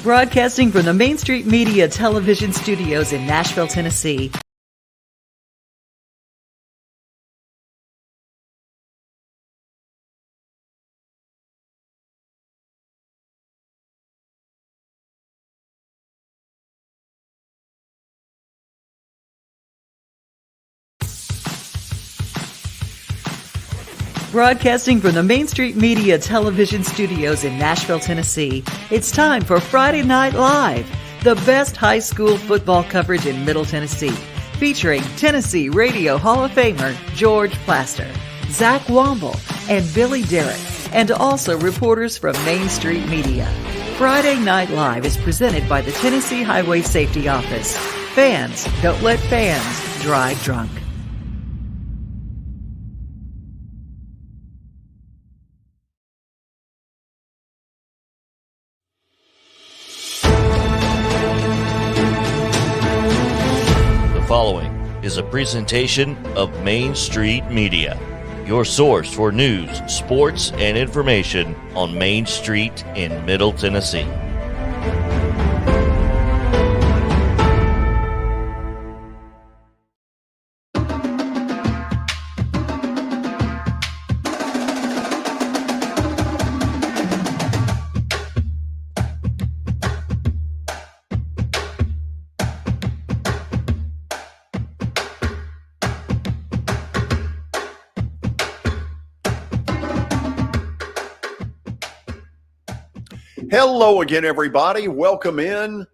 Broadcasting from the Main Street Media television studios in Nashville, Tennessee. Broadcasting from the Main Street Media television studios in Nashville, Tennessee, it's time for Friday Night Live, the best high school football coverage in Middle Tennessee, featuring Tennessee Radio Hall of Famer George Plaster, Zach Womble, and Billy Derrick, and also reporters from Main Street Media. Friday Night Live is presented by the Tennessee Highway Safety Office. Fans, don't let fans drive drunk. Following is a presentation of Main Street Media, your source for news, sports, and information on Main Street in Middle Tennessee. Hello again, everybody. Welcome in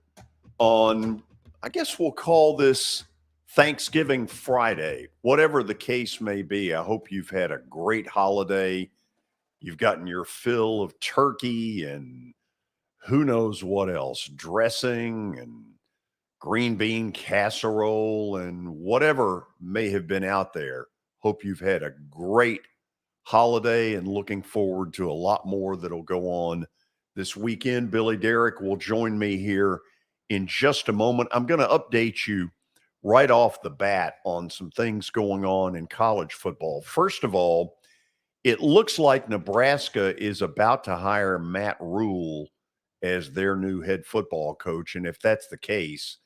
on, I guess we'll call this Thanksgiving Friday. Whatever the case may be, I hope you've had a great holiday. You've gotten your fill of turkey and who knows what else, dressing and green bean casserole and whatever may have been out there. Hope you've had a great holiday and looking forward to a lot more that'll go on this weekend. Billy Derrick will join me here in just a moment. I'm going to update you right off the bat on some things going on in college football. First of all, it looks like Nebraska is about to hire Matt Rule as their new head football coach. And if that's the case,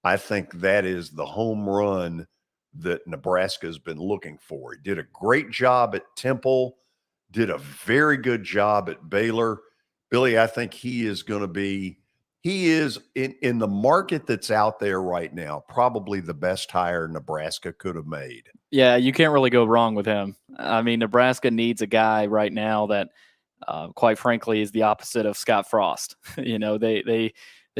I think that is the home run that Nebraska has been looking for. He did a great job at Temple, did a very good job at Baylor. Billy, I think he is in the market that's out there right now, probably the best hire Nebraska could have made. Yeah, you can't really go wrong with him. I mean, Nebraska needs a guy right now that, quite frankly, is the opposite of Scott Frost. You know, they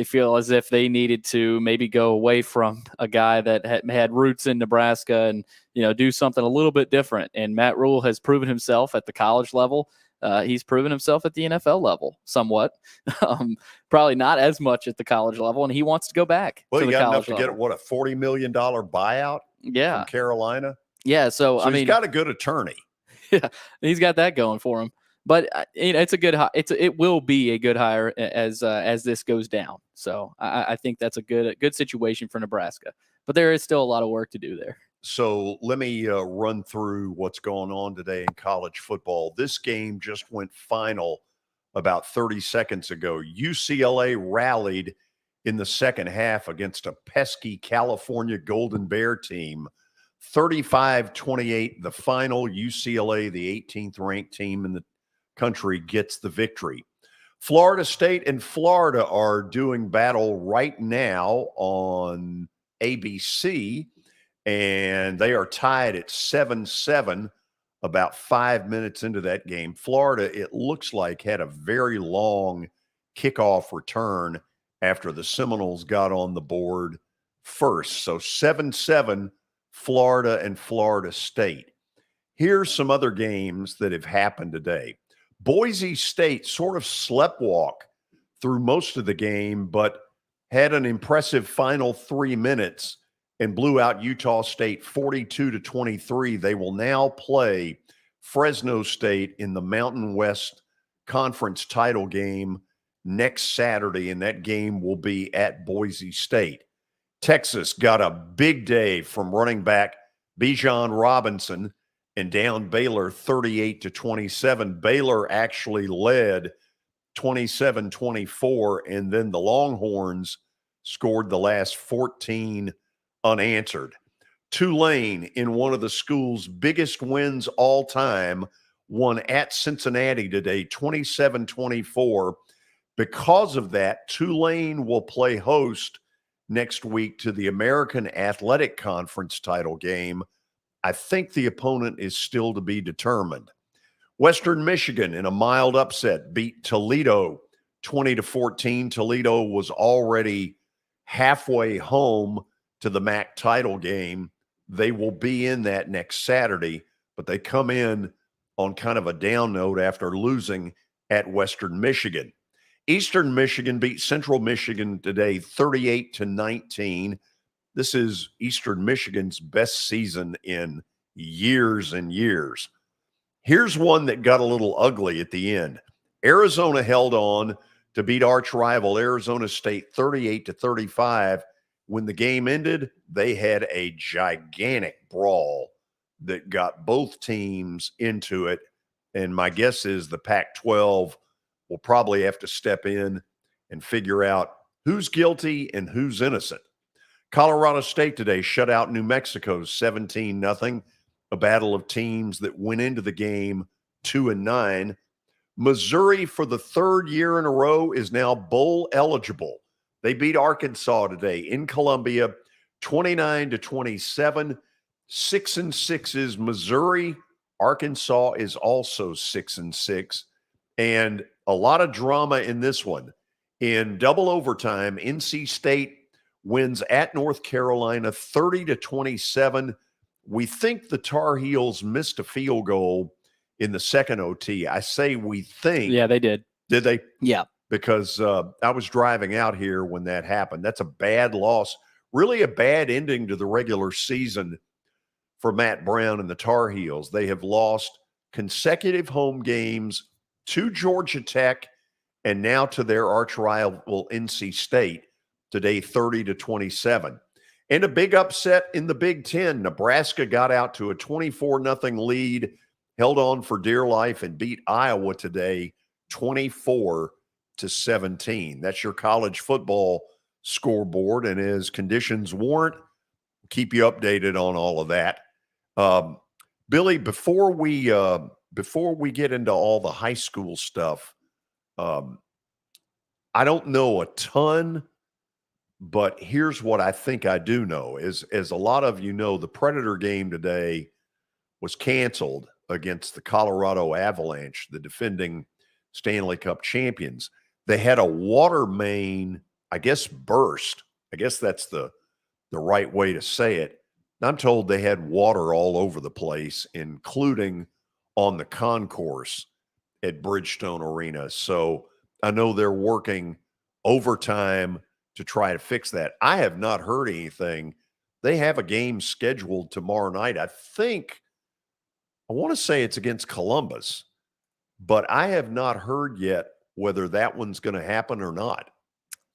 feel as if they needed to maybe go away from a guy that had roots in Nebraska and, you know, do something a little bit different. And Matt Rule has proven himself at the college level. He's proven himself at the NFL level somewhat, probably not as much at the college level, and he wants to go back. Well, to he the got college enough to level. get, a $40 million buyout from Carolina? Yeah, so I mean, he's got a good attorney. Yeah, he's got that going for him. But it's a good. It will be a good hire as this goes down. So I think that's a good situation for Nebraska. But there is still a lot of work to do there. So let me run through what's going on today in college football. This game just went final about 30 seconds ago. UCLA rallied in the second half against a pesky California Golden Bear team. 35-28, the final. UCLA, the 18th ranked team in the country, gets the victory. Florida State and Florida are doing battle right now on ABC. And they are tied at 7-7 about 5 minutes into that game. Florida, it looks like, had a very long kickoff return after the Seminoles got on the board first. So 7-7, Florida and Florida State. Here's some other games that have happened today. Boise State sort of sleptwalk through most of the game, but had an impressive final 3 minutes and blew out Utah State 42-23. They will now play Fresno State in the Mountain West Conference title game next Saturday, and that game will be at Boise State. Texas got a big day from running back Bijan Robinson and down Baylor 38-27. Baylor actually led 27-24, and then the Longhorns scored the last 14 unanswered. Tulane, in one of the school's biggest wins all time, won at Cincinnati today, 27-24. Because of that, Tulane will play host next week to the American Athletic Conference title game. I think the opponent is still to be determined. Western Michigan, in a mild upset, beat Toledo 20-14. Toledo was already halfway home to the MAC title game. They will be in that next Saturday, but they come in on kind of a down note after losing at Western Michigan. Eastern Michigan beat Central Michigan today 38-19. This is Eastern Michigan's best season in years and years. Here's one that got a little ugly at the end. Arizona held on to beat arch rival Arizona State 38-35. When the game ended, they had a gigantic brawl that got both teams into it. And my guess is the Pac-12 will probably have to step in and figure out who's guilty and who's innocent. Colorado State today shut out New Mexico 17-0, a battle of teams that went into the game 2-9. Missouri, for the third year in a row, is now bowl eligible. They beat Arkansas today in Columbia 29-27. 6-6 is Missouri. Arkansas is also 6-6. And a lot of drama in this one. In double overtime, NC State wins at North Carolina 30-27. We think the Tar Heels missed a field goal in the second OT. I say we think. Yeah, they did. Did they? Yeah. Because I was driving out here when that happened. That's a bad loss. Really a bad ending to the regular season for Matt Brown and the Tar Heels. They have lost consecutive home games to Georgia Tech and now to their arch rival NC State today, 30-27. And a big upset in the Big Ten. Nebraska got out to a 24-0 lead, held on for dear life, and beat Iowa today 24-17. That's your college football scoreboard. And as conditions warrant, keep you updated on all of that. Billy, before we get into all the high school stuff, I don't know a ton, but here's what I think I do know. As a lot of you know, the Predator game today was canceled against the Colorado Avalanche, the defending Stanley Cup champions. They had a water main, I guess, burst. I guess that's the right way to say it. I'm told they had water all over the place, including on the concourse at Bridgestone Arena. So I know they're working overtime to try to fix that. I have not heard anything. They have a game scheduled tomorrow night. I want to say it's against Columbus, but I have not heard yet whether that one's going to happen or not.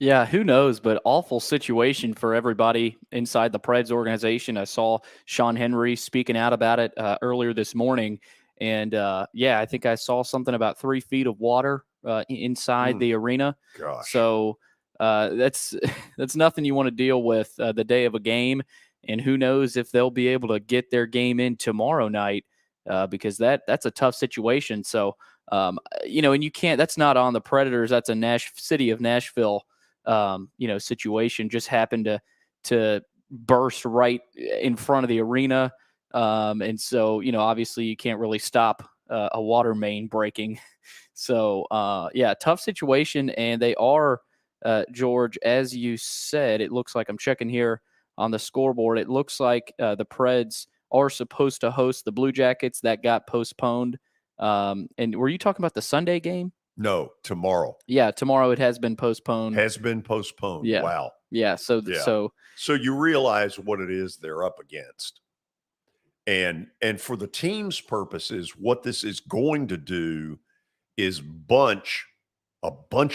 Yeah, who knows, but awful situation for everybody inside the Preds organization. I saw Sean Henry speaking out about it earlier this morning. And I think I saw something about 3 feet of water inside the arena. Gosh. So that's nothing you want to deal with the day of a game. And who knows if they'll be able to get their game in tomorrow night because that's a tough situation. So, and you can't, that's not on the Predators. That's a city of Nashville, situation. Just happened to burst right in front of the arena. And so, obviously you can't really stop a water main breaking. So, tough situation. And they are, George, as you said, it looks like I'm checking here on the scoreboard. It looks like the Preds are supposed to host the Blue Jackets. That got postponed. And were you talking about the Sunday game? No, tomorrow. Yeah, tomorrow it has been postponed. Has been postponed. Yeah. Wow. Yeah. So you realize what it is they're up against. And for the team's purposes, what this is going to do is a bunch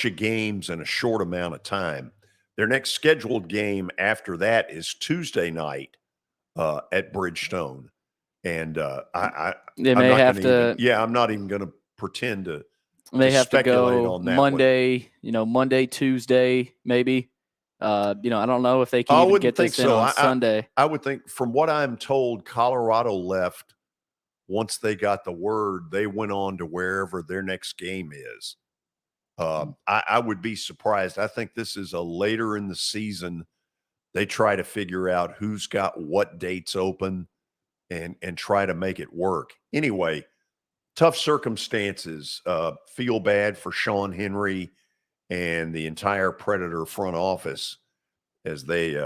of games in a short amount of time. Their next scheduled game after that is Tuesday night at Bridgestone. And I'm not even going to pretend to They have to speculate go on that Monday, Monday, Tuesday, maybe. I don't know if they I can even wouldn't get think this in so. on Sunday. I would think, from what I'm told, Colorado left once they got the word. They went on to wherever their next game is. I would be surprised. I think this is a later in the season. They try to figure out who's got what dates open and try to make it work. Anyway, tough circumstances. Feel bad for Sean Henry and the entire Predator front office as they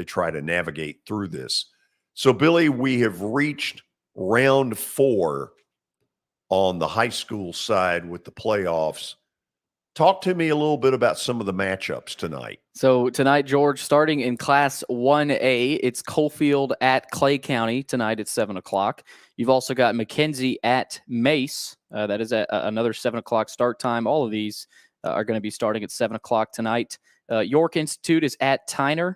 try to navigate through this. So, Billy, we have reached round 4 on the high school side with the playoffs. Talk to me a little bit about some of the matchups tonight. So tonight, George, starting in Class 1A, it's Coalfield at Clay County tonight at 7 o'clock. You've also got McKenzie at Mace. That is another 7 o'clock start time. All of these are going to be starting at 7 o'clock tonight. York Institute is at Tyner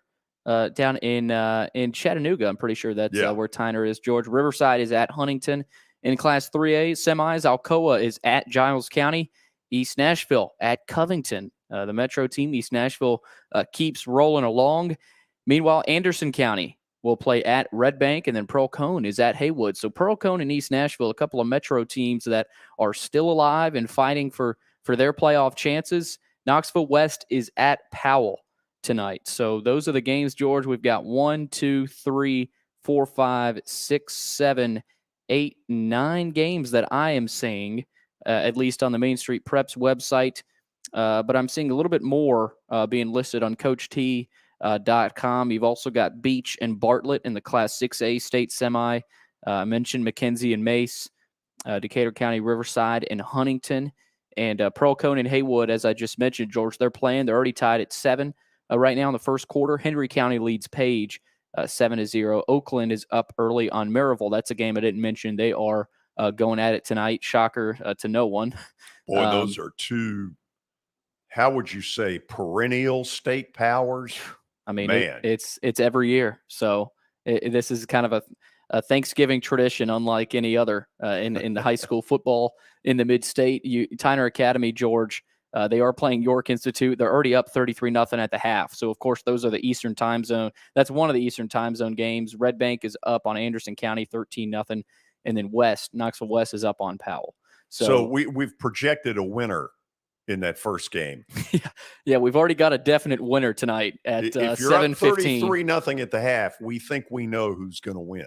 down in Chattanooga. I'm pretty sure that's where Tyner is, George. Riverside is at Huntington. In Class 3A semis, Alcoa is at Giles County. East Nashville at Covington. The Metro team, East Nashville, keeps rolling along. Meanwhile, Anderson County will play at Red Bank, and then Pearl Cone is at Haywood. So Pearl Cone and East Nashville, a couple of Metro teams that are still alive and fighting for their playoff chances. Knoxville West is at Powell tonight. So those are the games, George. We've got 1, 2, 3, 4, 5, 6, 7, 8, 9 games that I am seeing, at least on the Main Street Preps website. But I'm seeing a little bit more being listed on CoachT.com. You've also got Beach and Bartlett in the Class 6A state semi. I mentioned McKenzie and Mace, Decatur County, Riverside, and Huntington. And Pearl Cone and Haywood, as I just mentioned, George, they're playing. They're already tied at 7 right now in the first quarter. Henry County leads Page 7-0. Oakland is up early on Maryville. That's a game I didn't mention. They are going at it tonight. Shocker to no one. Boy, those are two, how would you say, perennial state powers? I mean, it's every year. So this is kind of a Thanksgiving tradition, unlike any other in the high school football in the mid-state. Tyner Academy, George, they are playing York Institute. They're already up 33-0 at the half. So, of course, those are the Eastern time zone. That's one of the Eastern time zone games. Red Bank is up on Anderson County 13-0. And then Knoxville West is up on Powell. So we've projected a winner in that first game. Yeah, we've already got a definite winner tonight at 7:15. If you're up 33-0 at the half, we think we know who's going to win.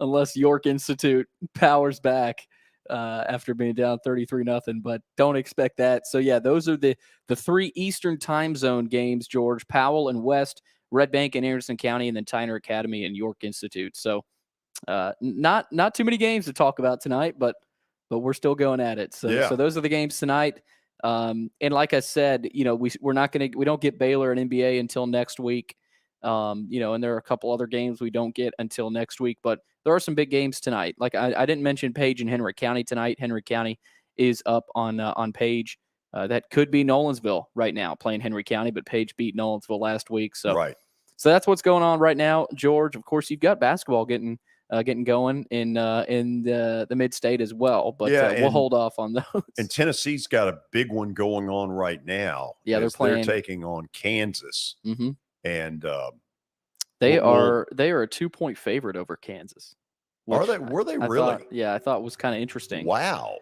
Unless York Institute powers back after being down 33-0, but don't expect that. So, yeah, those are the 3 Eastern time zone games, George. Powell and West, Red Bank and Anderson County, and then Tyner Academy and York Institute. So, not too many games to talk about tonight, but we're still going at it. So those are the games tonight. And like I said, we don't get Baylor and NBA until next week. And there are a couple other games we don't get until next week, but there are some big games tonight. Like I didn't mention Page and Henry County tonight. Henry County is up on Page. That could be Nolensville right now playing Henry County, but Page beat Nolensville last week. So that's what's going on right now, George. Of course, you've got basketball getting going in the mid-state as well, but we'll hold off on those. And Tennessee's got a big one going on right now. Yeah, they're taking on Kansas, and they are a 2-point favorite over Kansas. Are they? Were they really? I thought it was kind of interesting. Wow.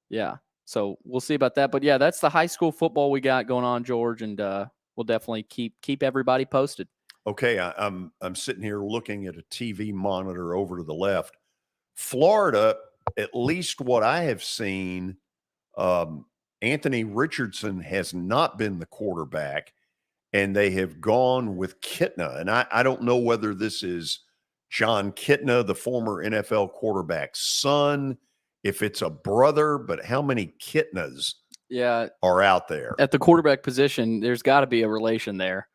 Yeah. So we'll see about that, but yeah, that's the high school football we got going on, George, and we'll definitely keep everybody posted. Okay, I'm sitting here looking at a TV monitor over to the left. Florida, at least what I have seen, Anthony Richardson has not been the quarterback, and they have gone with Kitna. And I don't know whether this is John Kitna, the former NFL quarterback's son, if it's a brother, but how many Kitnas are out there? At the quarterback position, there's got to be a relation there.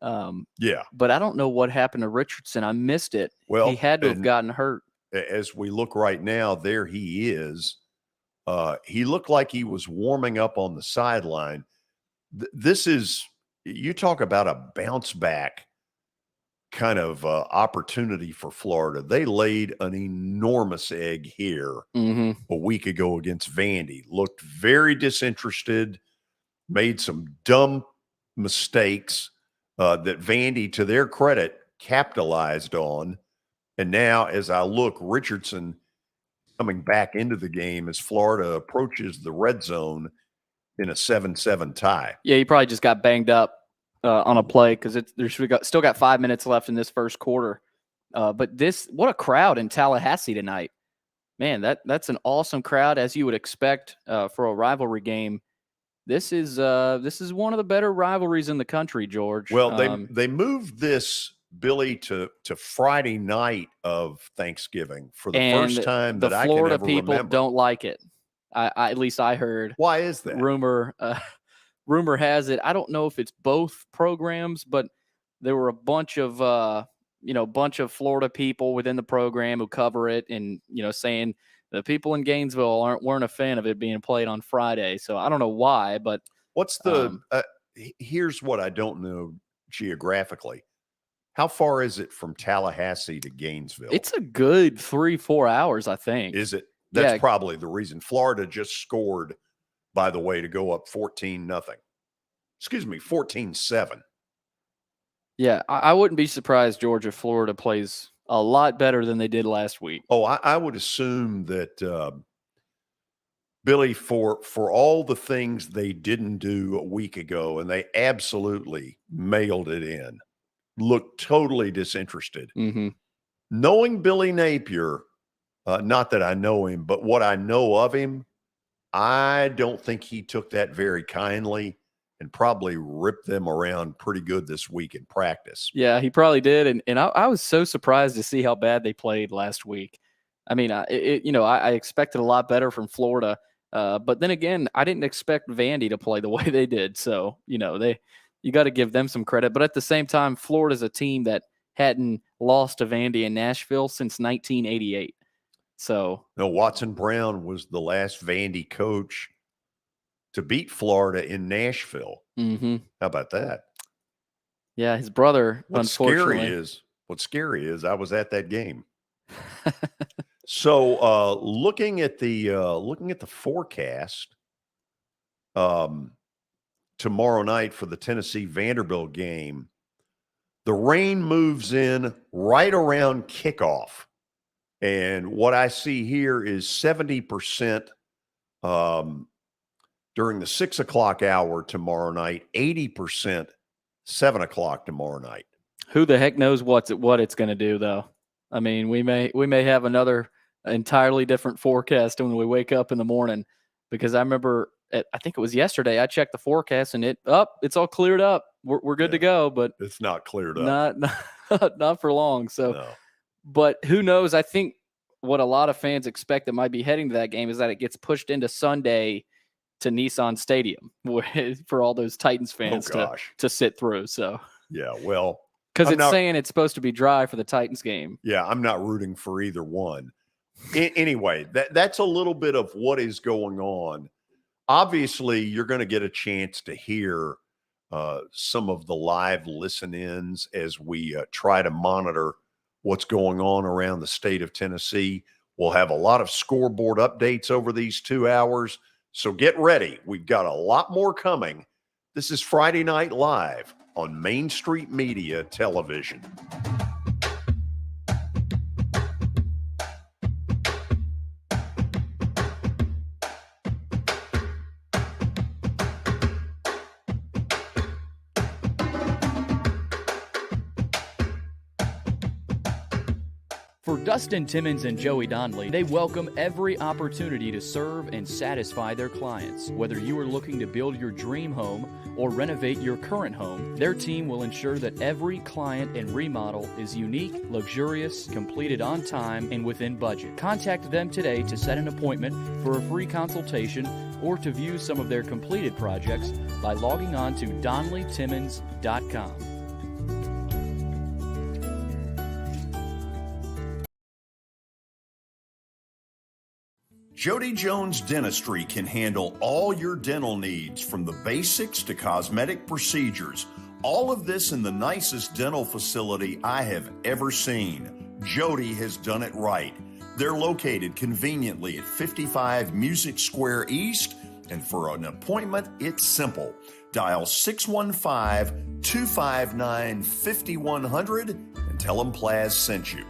But I don't know what happened to Richardson. I missed it. Well, he had to have gotten hurt. As we look right now, there he is. He looked like he was warming up on the sideline. This is, you talk about a bounce back kind of opportunity for Florida. They laid an enormous egg here a week ago against Vandy. Looked very disinterested, made some dumb mistakes that Vandy, to their credit, capitalized on. And now, as I look, Richardson coming back into the game as Florida approaches the red zone in a 7-7 tie. Yeah, he probably just got banged up on a play because there's still got 5 minutes left in this first quarter. But what a crowd in Tallahassee tonight. Man, that's an awesome crowd, as you would expect for a rivalry game. This is one of the better rivalries in the country, George. Well, they moved this, Billy, to Friday night of Thanksgiving for the first time that I can ever remember. The Florida people don't like it. At least I heard. Why is that? Rumor has it. I don't know if it's both programs, but there were a bunch of Florida people within the program who cover it, and saying the people in Gainesville weren't a fan of it being played on Friday. So I don't know why, but what's the? Here's what I don't know geographically. How far is it from Tallahassee to Gainesville? It's a good 3-4 hours, I think. Is it? That's probably the reason. Florida just scored, by the way, to go up 14-0. Excuse me, 14-7. Yeah, I wouldn't be surprised, George, if Florida plays a lot better than they did last week. Oh, I would assume that, Billy, for all the things they didn't do a week ago, and they absolutely mailed it in, looked totally disinterested. Knowing Billy Napier, not that I know him, but what I know of him, I don't think he took that very kindly and probably ripped them around pretty good this week in practice. Yeah, he probably did. And I was so surprised to see how bad they played last week. I mean, I expected a lot better from Florida. But then again, I didn't expect Vandy to play the way they did. So, you got to give them some credit. But at the same time, Florida's a team that hadn't lost to Vandy in Nashville since 1988. So no, Watson Brown was the last Vandy coach to beat Florida in Nashville. How about that? Yeah, his brother. What's scary is I was at that game. So looking at the forecast, tomorrow night for the Tennessee Vanderbilt game, the rain moves in right around kickoff. And what I see here is 70% during the 6 o'clock hour tomorrow night, 80% 7 o'clock tomorrow night. Who the heck knows what it's going to do, though? I mean, we may have another entirely different forecast when we wake up in the morning, because I remember I think it was yesterday I checked the forecast and it's all cleared up. We're good to go, but it's not cleared up. Not for long. So. No. But who knows? I think what a lot of fans expect that might be heading to that game is that it gets pushed into Sunday to Nissan Stadium for all those Titans fans to sit through. So yeah, well, because saying it's supposed to be dry for the Titans game. Yeah, I'm not rooting for either one. Anyway, that's a little bit of what is going on. Obviously, you're going to get a chance to hear some of the live listen-ins as we try to monitor what's going on around the state of Tennessee. We'll have a lot of scoreboard updates over these 2 hours, so get ready. We've got a lot more coming. This is Friday Night Live on Main Street Media Television. For Dustin Timmons and Joey Donnelly, they welcome every opportunity to serve and satisfy their clients. Whether you are looking to build your dream home or renovate your current home, their team will ensure that every client and remodel is unique, luxurious, completed on time, and within budget. Contact them today to set an appointment for a free consultation or to view some of their completed projects by logging on to DonnellyTimmons.com. Jody Jones Dentistry can handle all your dental needs, from the basics to cosmetic procedures. All of this in the nicest dental facility I have ever seen. Jody has done it right. They're located conveniently at 55 Music Square East, and for an appointment, it's simple. Dial 615-259-5100 and tell them Plaz sent you.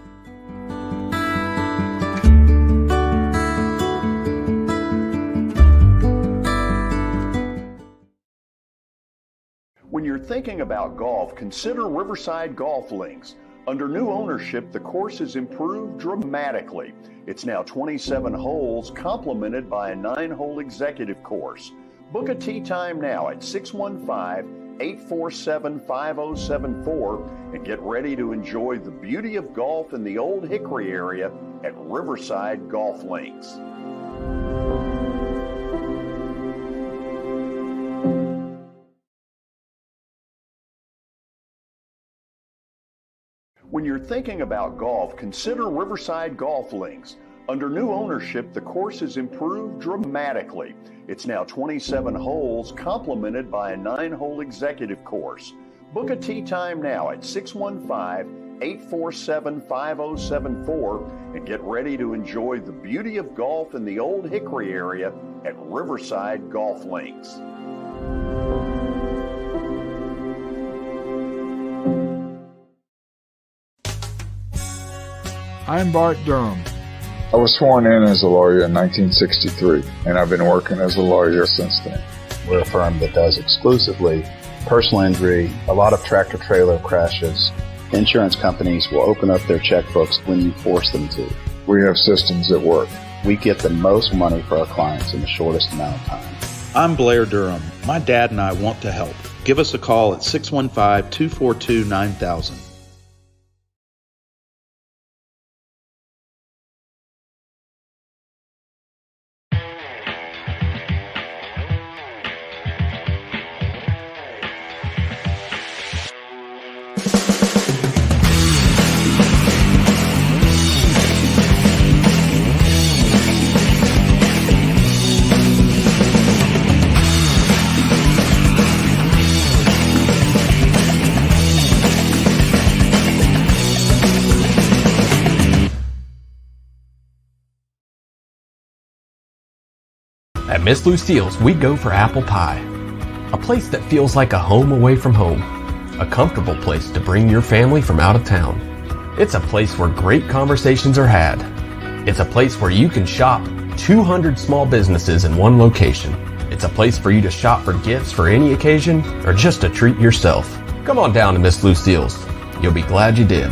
When you're thinking about golf, consider Riverside Golf Links. Under new ownership, the course has improved dramatically. It's now 27 holes, complemented by a 9-hole executive course. Book a tee time now at 615-847-5074 and get ready to enjoy the beauty of golf in the Old Hickory area at Riverside Golf Links. When you're thinking about golf, consider Riverside Golf Links. Under new ownership, the course has improved dramatically. It's now 27 holes, complemented by a 9-hole executive course. Book a tee time now at 615-847-5074 and get ready to enjoy the beauty of golf in the Old Hickory area at Riverside Golf Links. I'm Bart Durham. I was sworn in as a lawyer in 1963, and I've been working as a lawyer since then. We're a firm that does exclusively personal injury, a lot of tractor-trailer crashes. Insurance companies will open up their checkbooks when you force them to. We have systems that work. We get the most money for our clients in the shortest amount of time. I'm Blair Durham. My dad and I want to help. Give us a call at 615-242-9000. At Miss Lucille's, we go for apple pie. A place that feels like a home away from home. A comfortable place to bring your family from out of town. It's a place where great conversations are had. It's a place where you can shop 200 small businesses in one location. It's a place for you to shop for gifts for any occasion or just to treat yourself. Come on down to Miss Lucille's. You'll be glad you did.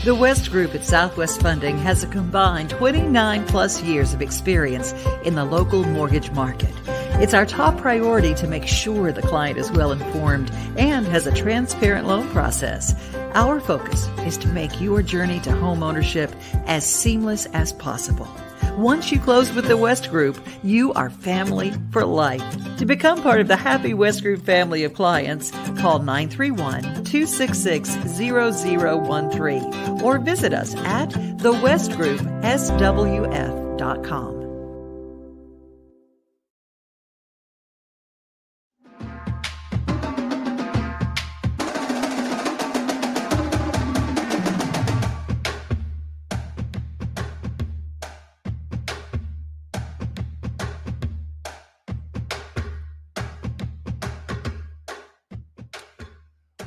The West Group at Southwest Funding has a combined 29 plus years of experience in the local mortgage market. It's our top priority to make sure the client is well informed and has a transparent loan process. Our focus is to make your journey to home ownership as seamless as possible. Once you close with the West Group, you are family for life. To become part of the Happy West Group family of clients, call 931-266-0013 or visit us at thewestgroupswf.com.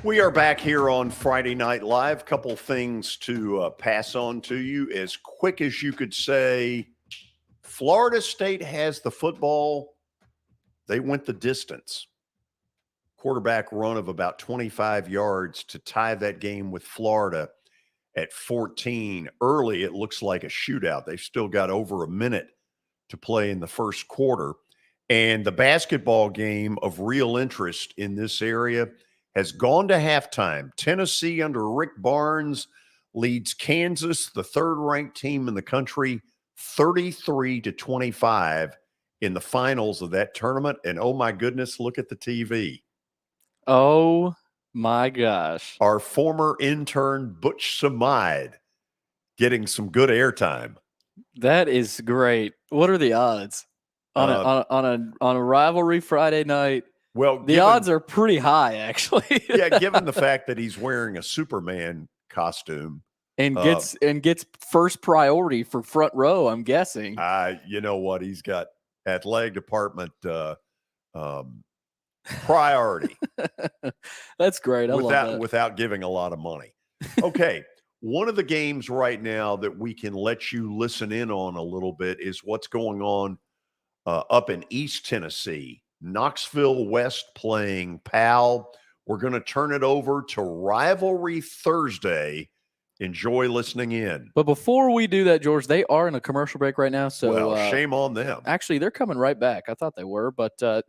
We are back here on Friday Night Live. Couple things to pass on to you as quick as you could say. Florida State has the football. They went the distance. Quarterback run of about 25 yards to tie that game with Florida at 14. Early, it looks like a shootout. They've still got over a minute to play in the first quarter. And the basketball game of real interest in this area has gone to halftime. Tennessee under Rick Barnes leads Kansas, the third-ranked team in the country, 33-25 in the finals of that tournament. And oh my goodness, look at the TV. Oh my gosh. Our former intern Butch Samide getting some good airtime. That is great. What are the odds on a rivalry Friday night? Well, the odds are pretty high, actually. Yeah, given the fact that he's wearing a Superman costume and gets first priority for front row, I'm guessing. You know what? He's got athletic department priority. That's great. I love that. Without giving a lot of money. Okay. One of the games right now that we can let you listen in on a little bit is what's going on up in East Tennessee. Knoxville West playing Powell. We're going to turn it over to Rivalry Thursday. Enjoy listening in. But before we do that, George, they are in a commercial break right now. So shame on them. Actually, they're coming right back. I thought they were. But to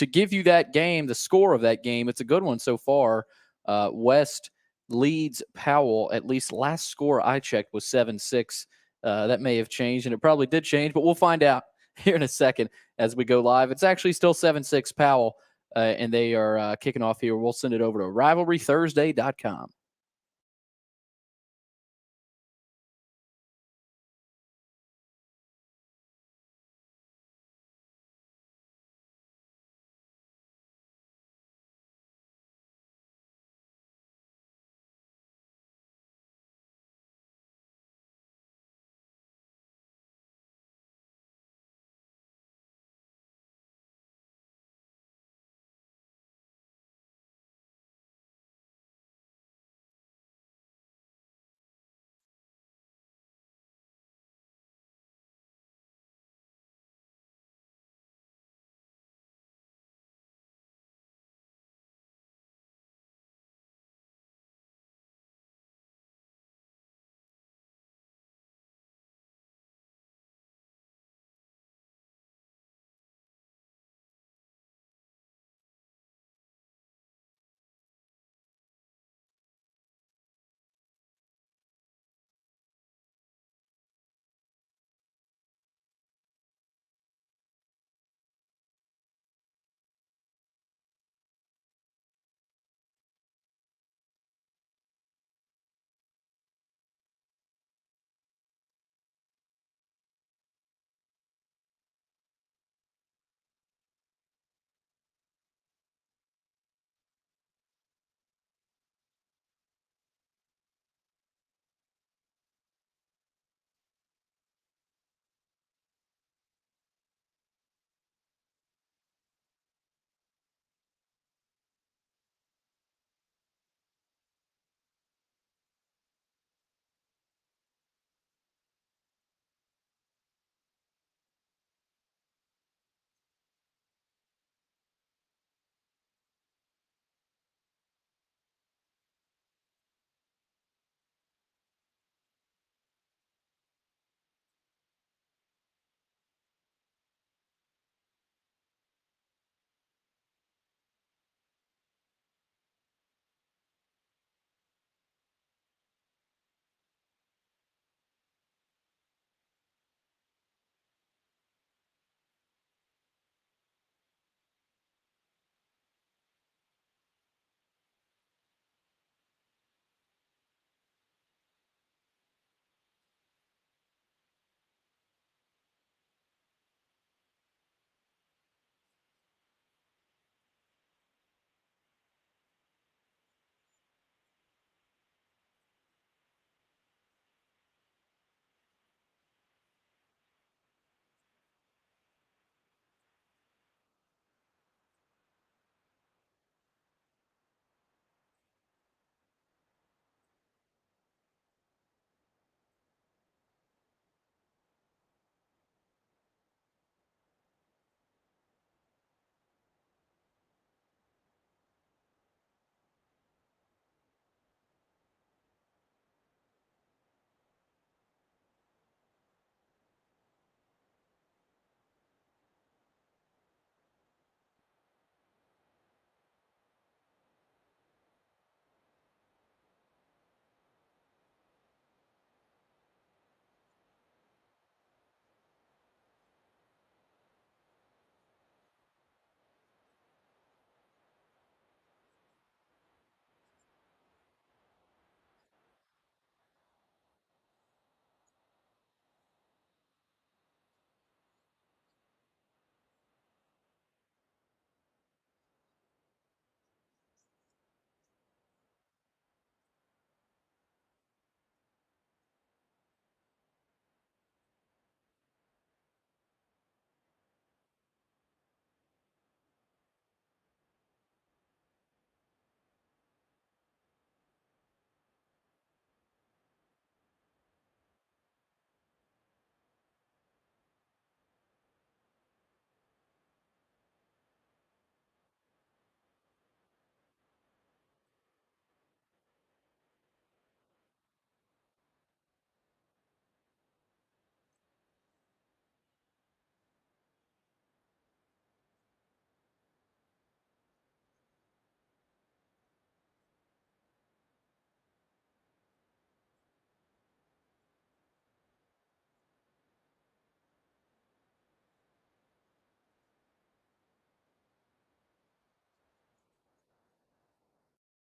give you that game, the score of that game, it's a good one so far. West leads Powell. At least last score I checked was 7-6. That may have changed, and it probably did change, but we'll find out here in a second as we go live. It's actually still 7-6 Powell, and they are kicking off here. We'll send it over to rivalrythursday.com.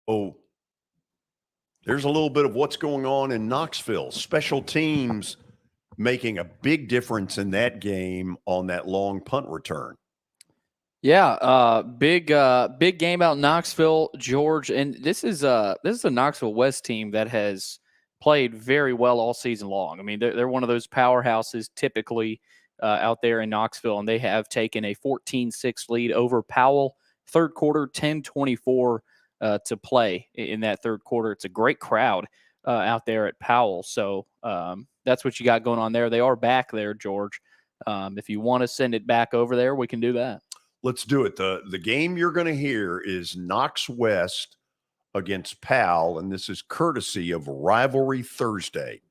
Oh, there's a little bit of what's going on in Knoxville. Special teams making a big difference in that game on that long punt return. Yeah, big game out in Knoxville, George, and this is a Knoxville West team that has played very well all season long. I mean, they're one of those powerhouses typically out there in Knoxville, and they have taken a 14-6 lead over Powell. Third quarter, 10-24 to play in that third quarter. It's a great crowd out there at Powell, so that's what you got going on there. They are back there, George. If you want to send it back over there, we can do that. Let's do it. The game you're going to hear is Knox West against Powell, and this is courtesy of Rivalry Thursday.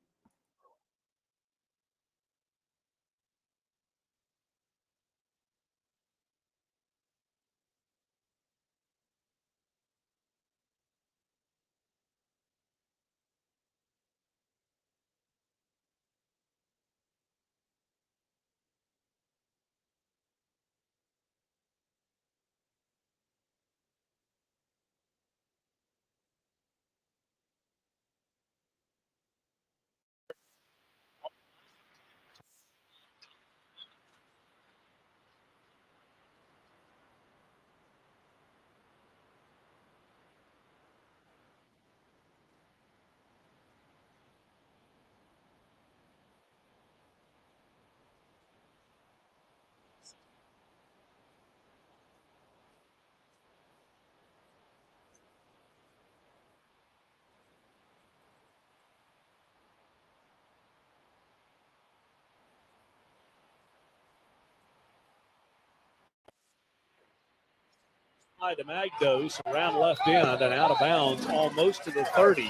To Magdos, around left end and out of bounds almost to the 30.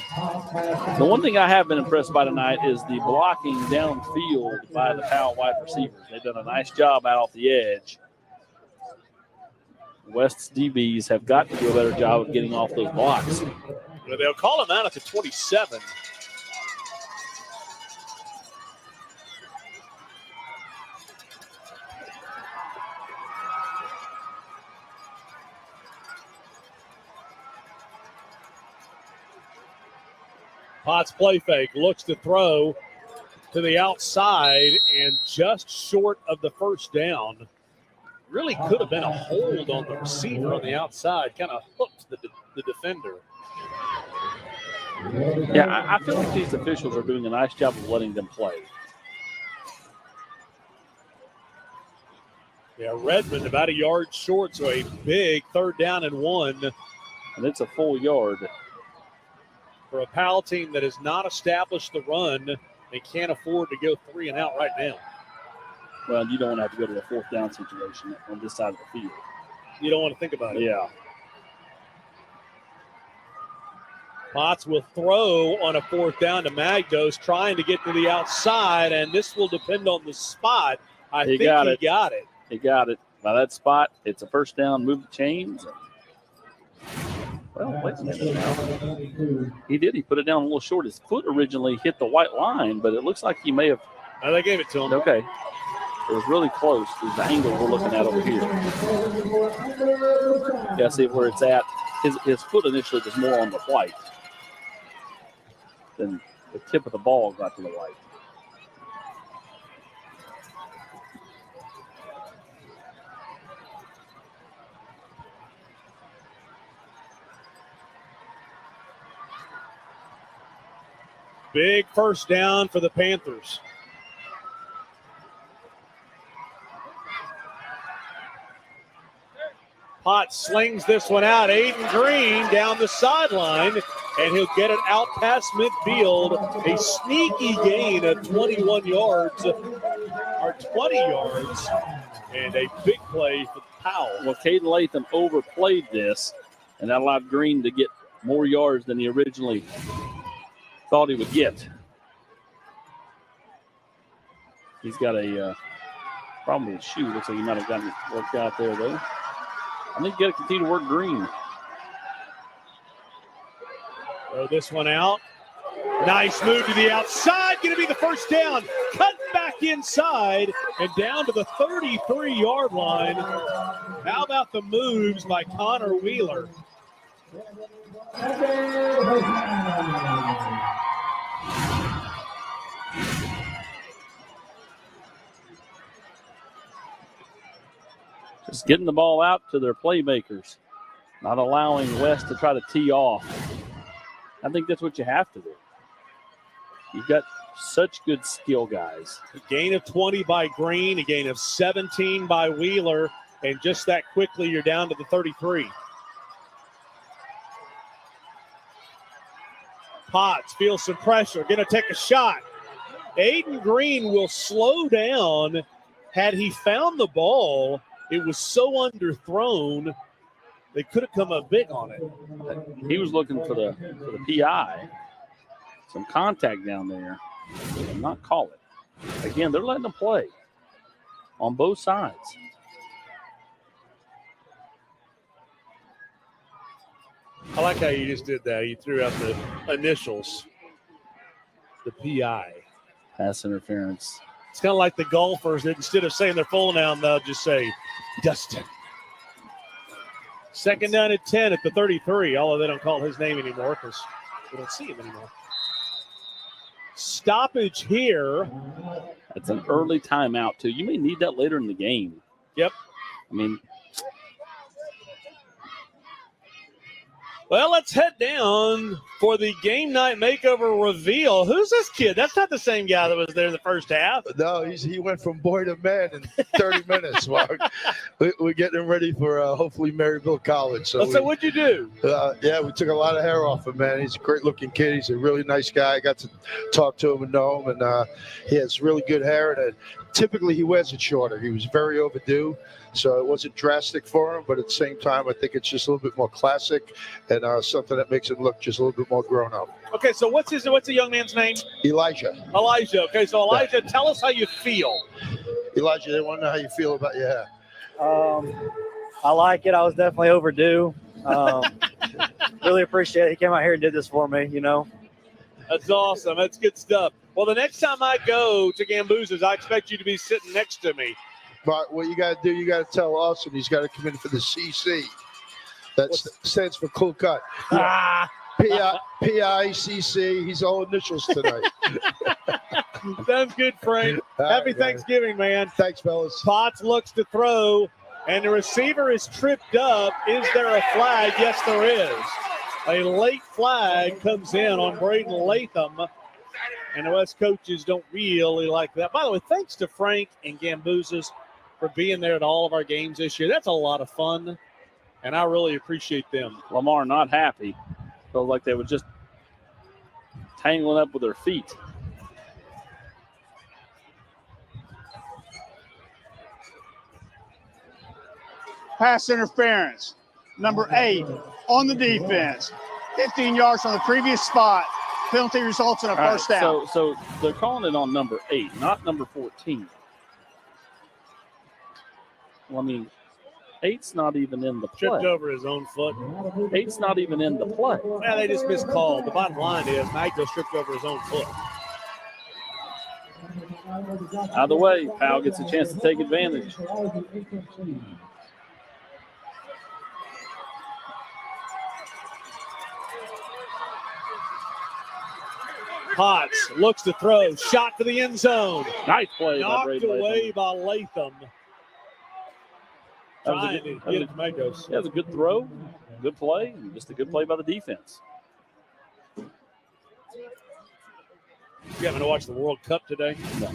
The one thing I have been impressed by tonight is the blocking downfield by the Powell wide receivers. They've done a nice job out off the edge. West's DBs have got to do a better job of getting off those blocks. They'll call him out at the 27. Potts play fake, looks to throw to the outside and just short of the first down. Really could have been a hold on the receiver on the outside, kind of hooked the defender. Yeah, I feel like these officials are doing a nice job of letting them play. Yeah, Redmond about a yard short, so a big 3rd down and 1. And it's a full yard. For a Powell team that has not established the run, they can't afford to go 3 and out right now. Well, you don't want to have to go to a 4th down situation on this side of the field. You don't want to think about it. Yeah. Potts will throw on a 4th down to Magdos, trying to get to the outside, and this will depend on the spot. I think he got it. He got it. By that spot, it's a 1st down, move the chains. Well, wait a minute now. He did. He put it down a little short. His foot originally hit the white line, but it looks like he may have. No, they gave it to him. Okay. It was really close. There's the angle we're looking at over here. Yeah, see where it's at. His foot initially was more on the white. Then the tip of the ball got to the white. Big 1st down for the Panthers. Potts slings this one out. Aiden Green down the sideline, and he'll get it out past midfield. A sneaky gain of 21 yards, or 20 yards, and a big play for Powell. Well, Caden Latham overplayed this, and that allowed Green to get more yards than he originally thought he would get. He's got a problem with his shoe. Looks like he might have gotten it worked out there, though. I think you got to continue to work Green. Throw this one out. Nice move to the outside. Going to be the 1st down. Cut back inside and down to the 33-yard line. How about the moves by Connor Wheeler? Just getting the ball out to their playmakers, not allowing West to try to tee off. I think that's what you have to do. You've got such good skill guys. A gain of 20 by Green, a gain of 17 by Wheeler, and just that quickly you're down to the 33. Potts feels some pressure, going to take a shot. Aiden Green will slow down. Had he found the ball, it was so underthrown, they could have come up big on it. He was looking for the PI. Some contact down there. Did not call it. Again, they're letting them play on both sides. I like how you just did that. You threw out the initials, the PI. Pass interference. It's kind of like the golfers that instead of saying their full name, they'll just say Dustin. Second down at 10 at the 33, although they don't call his name anymore because we don't see him anymore. Stoppage here. That's an early timeout, too. You may need that later in the game. Yep. I mean, well, let's head down for the game night makeover reveal. Who's this kid? That's not the same guy that was there in the first half. No, he went from boy to man in 30 minutes, Mark. We're getting him ready for hopefully Maryville College. So what'd you do? Yeah, we took a lot of hair off him, man. He's a great-looking kid. He's a really nice guy. I got to talk to him and know him, and he has really good hair. And typically he wears it shorter. He was very overdue, so it wasn't drastic for him, but at the same time, I think it's just a little bit more classic and something that makes it look just a little bit more grown up. Okay, so what's the young man's name? Elijah. Elijah. Okay, so Elijah, tell us how you feel. Elijah, they want to know how you feel about your hair. I like it. I was definitely overdue. Really appreciate it. He came out here and did this for me, you know. That's awesome. That's good stuff. Well, the next time I go to Gamboozers, I expect you to be sitting next to me. But what you got to do, you got to tell Austin he's got to come in for the CC. That stands for cool cut. PICC. He's all initials tonight. Sounds good, Frank. Happy Thanksgiving, man. Thanks, fellas. Potts looks to throw, and the receiver is tripped up. Is there a flag? Yes, there is. A late flag comes in on Braden Latham, and the West coaches don't really like that. By the way, thanks to Frank and Gamboozas for being there at all of our games this year. That's a lot of fun, and I really appreciate them. Lamar not happy. Felt like they were just tangling up with their feet. Pass interference. Number 8 on the defense. 15 yards from the previous spot. Penalty results in a first down. So they're calling it on number 8, not number 14. Well, I mean, 8's not even in the play. Tripped over his own foot. 8's not even in the play. Yeah, they just miscalled. The bottom line is Magno tripped over his own foot. Either way, Powell gets a chance to take advantage. Potts looks to throw. Shot to the end zone. Nice play. Knocked away by Latham. Trying to get it to Magnos. That was a good throw, good play, and just a good play by the defense. You having to watch the World Cup today? No.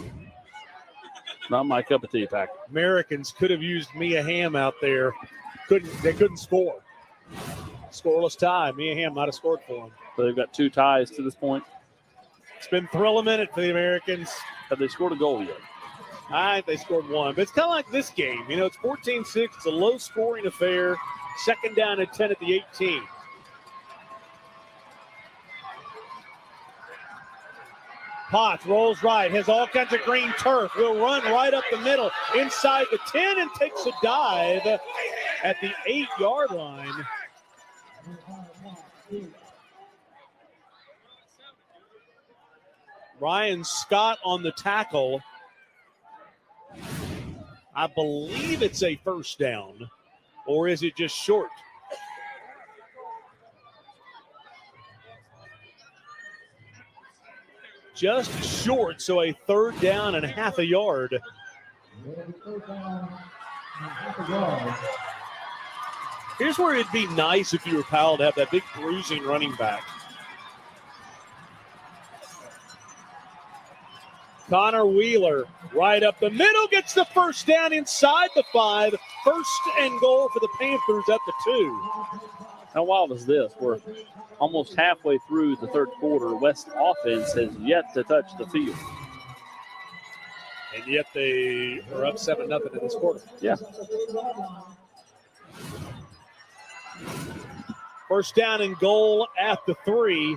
Not my cup of tea, Pack. Americans could have used Mia Hamm out there. They couldn't score. Scoreless tie. Mia Hamm might have scored for them. So they've got 2 ties to this point. It's been thrill a minute for the Americans. Have they scored a goal yet? I think they scored 1. But it's kind of like this game. You know, it's 14-6. It's a low-scoring affair. Second down at 10 at the 18. Potts rolls right, has all kinds of green turf. Will run right up the middle inside the 10 and takes a dive at the 8-yard line. Ryan Scott on the tackle. I believe it's a first down, or is it just short? just short, so a 3rd down and half a yard. Here's where it'd be nice if you were Powell to have that big bruising running back. Connor Wheeler right up the middle, gets the 1st down inside the 5. 1st and goal for the Panthers at the 2. How wild is this? We're almost halfway through the 3rd quarter. West offense has yet to touch the field. And yet they are up 7-0 in this quarter. Yeah. 1st down and goal at the 3.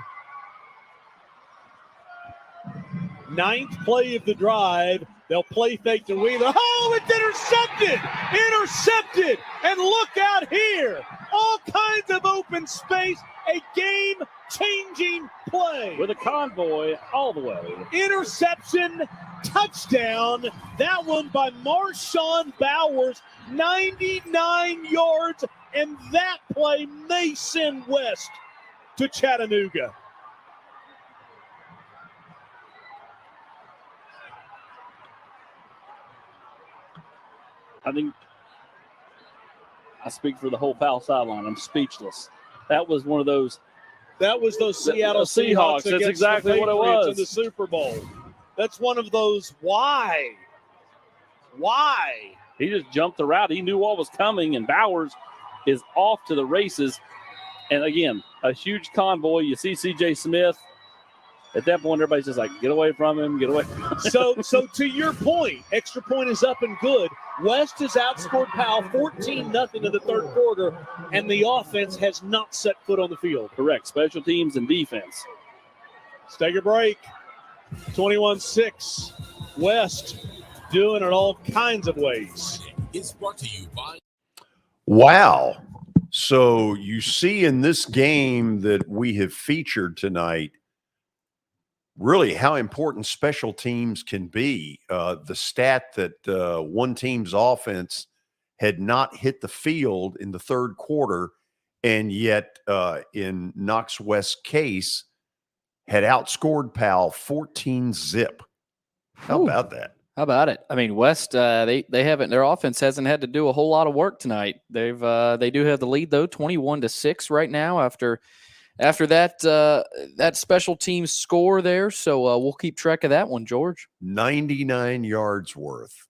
9th play of the drive. They'll play fake to Wheeler. Oh, it's intercepted! Intercepted! And look out here! All kinds of open space. A game-changing play. With a convoy all the way. Interception, touchdown. That one by Marshawn Bowers. 99 yards. And that play may send West to Chattanooga. I think I speak for the whole Powell sideline. I'm speechless. That was one of those. That was those Seattle Seahawks. That's exactly what it was in the Super Bowl. That's one of those. Why? He just jumped the route. He knew what was coming, and Bowers is off to the races. And again, a huge convoy. You see C.J. Smith. At that point, everybody's just like, get away from him, get away from him. So to your point, extra point is up and good. West has outscored Powell 14-0 in the 3rd quarter, and the offense has not set foot on the field. Correct. Special teams and defense. Let's take a break. 21-6. West doing it all kinds of ways. It's brought to you by. Wow. So you see in this game that we have featured tonight, really how important special teams can be. The stat that one team's offense had not hit the field in the 3rd quarter, and yet in Knox West's case had outscored Powell 14-0. How about that? How about it? I mean, West they haven't, their offense hasn't had to do a whole lot of work tonight. They do have the lead though, 21-6 right now after that special teams score there. So we'll keep track of that one, George. 99 yards worth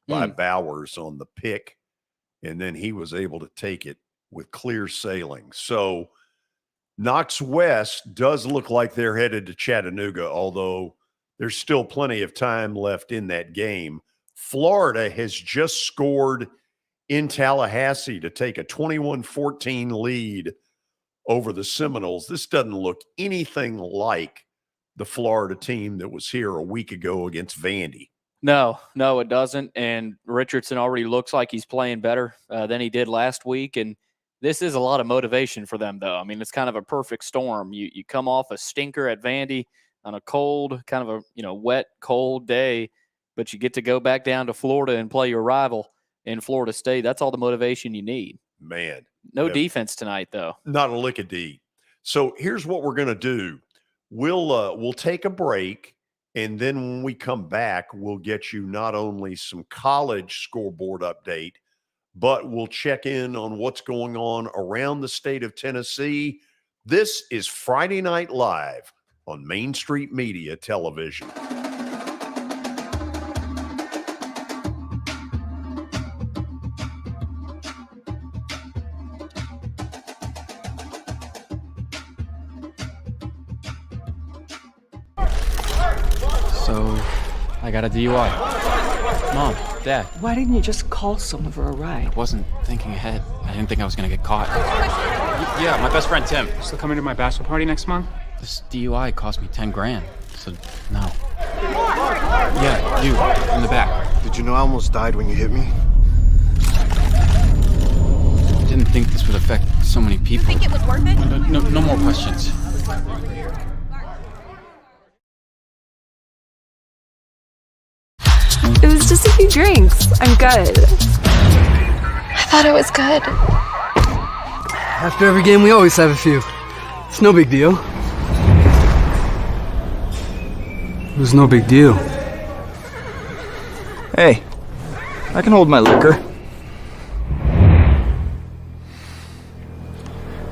by Bowers on the pick, and then he was able to take it with clear sailing. So Knox West does look like they're headed to Chattanooga, although there's still plenty of time left in that game. Florida has just scored in Tallahassee to take a 21-14 lead over the Seminoles. This doesn't look anything like the Florida team that was here a week ago against Vandy. No, it doesn't. And Richardson already looks like he's playing better than he did last week. And this is a lot of motivation for them, though. I mean, it's kind of a perfect storm. You come off a stinker at Vandy on a cold, kind of a wet, cold day, but you get to go back down to Florida and play your rival in Florida State. That's all the motivation you need. Man. No defense tonight, though. Not a lick of D. So here's what we're going to do. We'll take a break, and then when we come back, we'll get you not only some college scoreboard update, but we'll check in on what's going on around the state of Tennessee. This is Friday Night Live on Main Street Media Television. So, I got a DUI. Mom, Dad. Why didn't you just call someone for a ride? I wasn't thinking ahead. I didn't think I was gonna get caught. Yeah, my best friend Tim. Still coming to my bachelor party next month? This DUI cost me 10 grand. So, no. Yeah, you, in the back. Did you know I almost died when you hit me? I didn't think this would affect so many people. You think it was worth it? No more questions. It was just a few drinks. I'm good. I thought it was good. After every game, we always have a few. It's no big deal. It was no big deal. Hey, I can hold my liquor.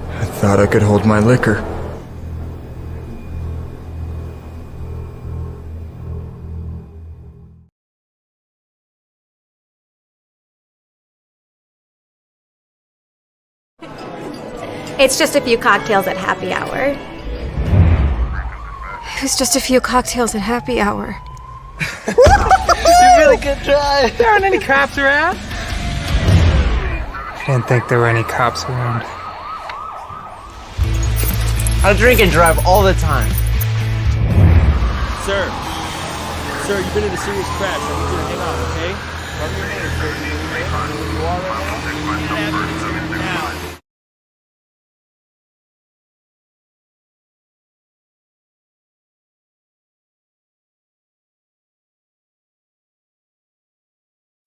I thought I could hold my liquor. It's just a few cocktails at happy hour. It's just a few cocktails at happy hour. You really good try. There aren't any cops around. I didn't think there were any cops around. I drink and drive all the time. Sir, you've been in a serious crash. I need you to hang on, okay? Cover your name, sir. You know where you are right now? Now.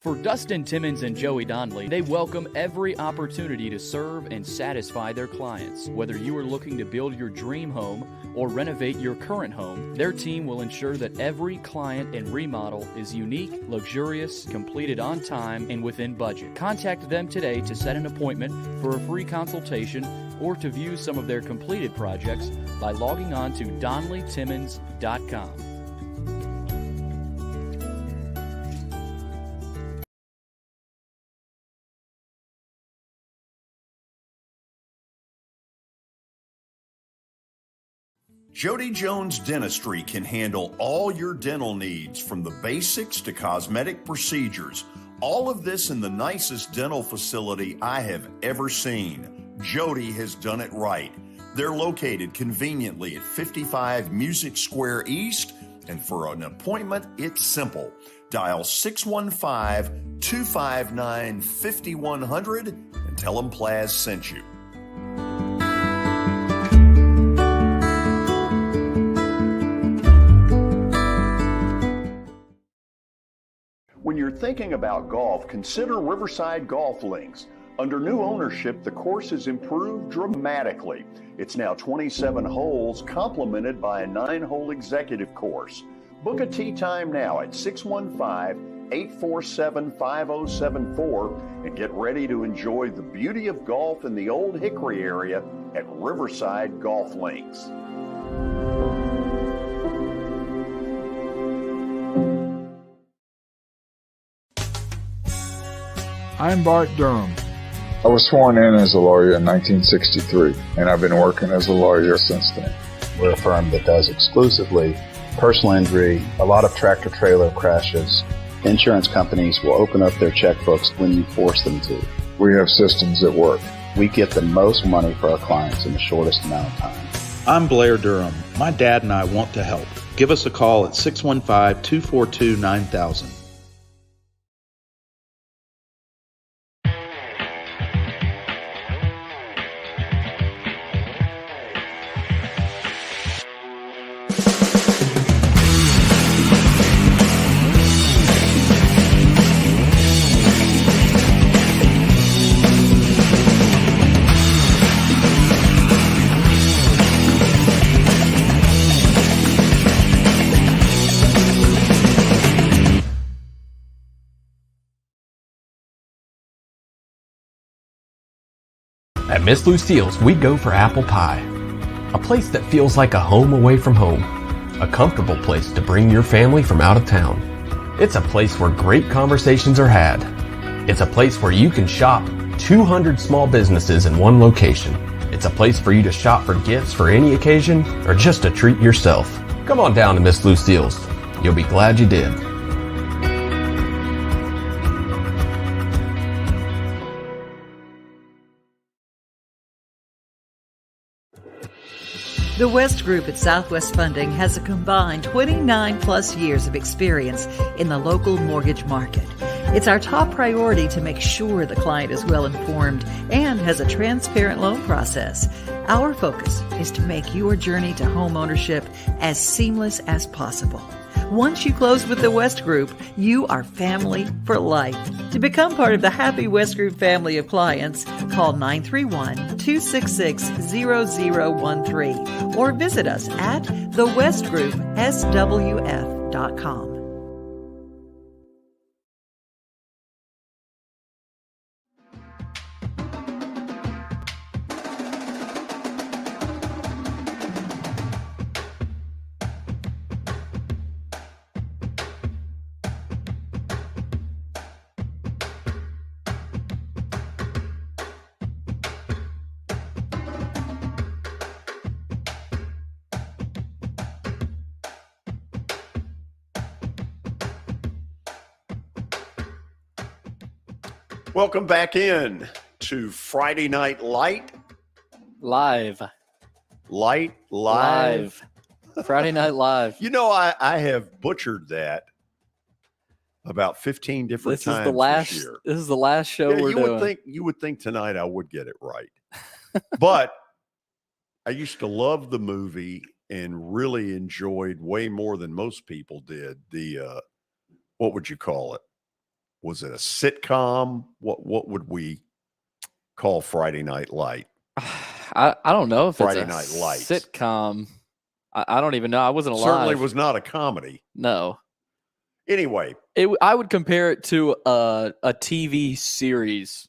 For Dustin Timmons and Joey Donnelly, they welcome every opportunity to serve and satisfy their clients. Whether you are looking to build your dream home or renovate your current home, their team will ensure that every client and remodel is unique, luxurious, completed on time, and within budget. Contact them today to set an appointment for a free consultation or to view some of their completed projects by logging on to DonnellyTimmons.com. Jody Jones Dentistry can handle all your dental needs, from the basics to cosmetic procedures. All of this in the nicest dental facility I have ever seen. Jody has done it right. They're located conveniently at 55 Music Square East, and for an appointment, it's simple. Dial 615-259-5100 and tell them Plaz sent you. When you're thinking about golf, consider Riverside Golf Links. Under new ownership, the course has improved dramatically. It's now 27 holes, complemented by a 9-hole executive course. Book a tee time now at 615-847-5074 and get ready to enjoy the beauty of golf in the Old Hickory area at Riverside Golf Links. I'm Bart Durham. I was sworn in as a lawyer in 1963, and I've been working as a lawyer since then. We're a firm that does exclusively personal injury, a lot of tractor-trailer crashes. Insurance companies will open up their checkbooks when you force them to. We have systems that work. We get the most money for our clients in the shortest amount of time. I'm Blair Durham. My dad and I want to help. Give us a call at 615-242-9000. At Miss Lucille's, we go for apple pie. A place that feels like a home away from home. A comfortable place to bring your family from out of town. It's a place where great conversations are had. It's a place where you can shop 200 small businesses in one location. It's a place for you to shop for gifts for any occasion or just to treat yourself. Come on down to Miss Lucille's. You'll be glad you did. The West Group at Southwest Funding has a combined 29 plus years of experience in the local mortgage market. It's our top priority to make sure the client is well informed and has a transparent loan process. Our focus is to make your journey to home ownership as seamless as possible. Once you close with the West Group, you are family for life. To become part of the Happy West Group family of clients, call 931-2 266-0013 or visit us at thewestgroupswf.com. Welcome back in to Friday Night Live. Friday Night Live. You know, I have butchered that about 15 different times this year. This is the last show we're doing. You would think tonight I would get it right. But I used to love the movie and really enjoyed way more than most people did the what would you call it? Was it a sitcom? What would we call Friday Night Light? I don't know if Friday it's a Night Lights. sitcom. I don't even know. I wasn't alive. Certainly was not a comedy. No. Anyway, I would compare it to a TV series,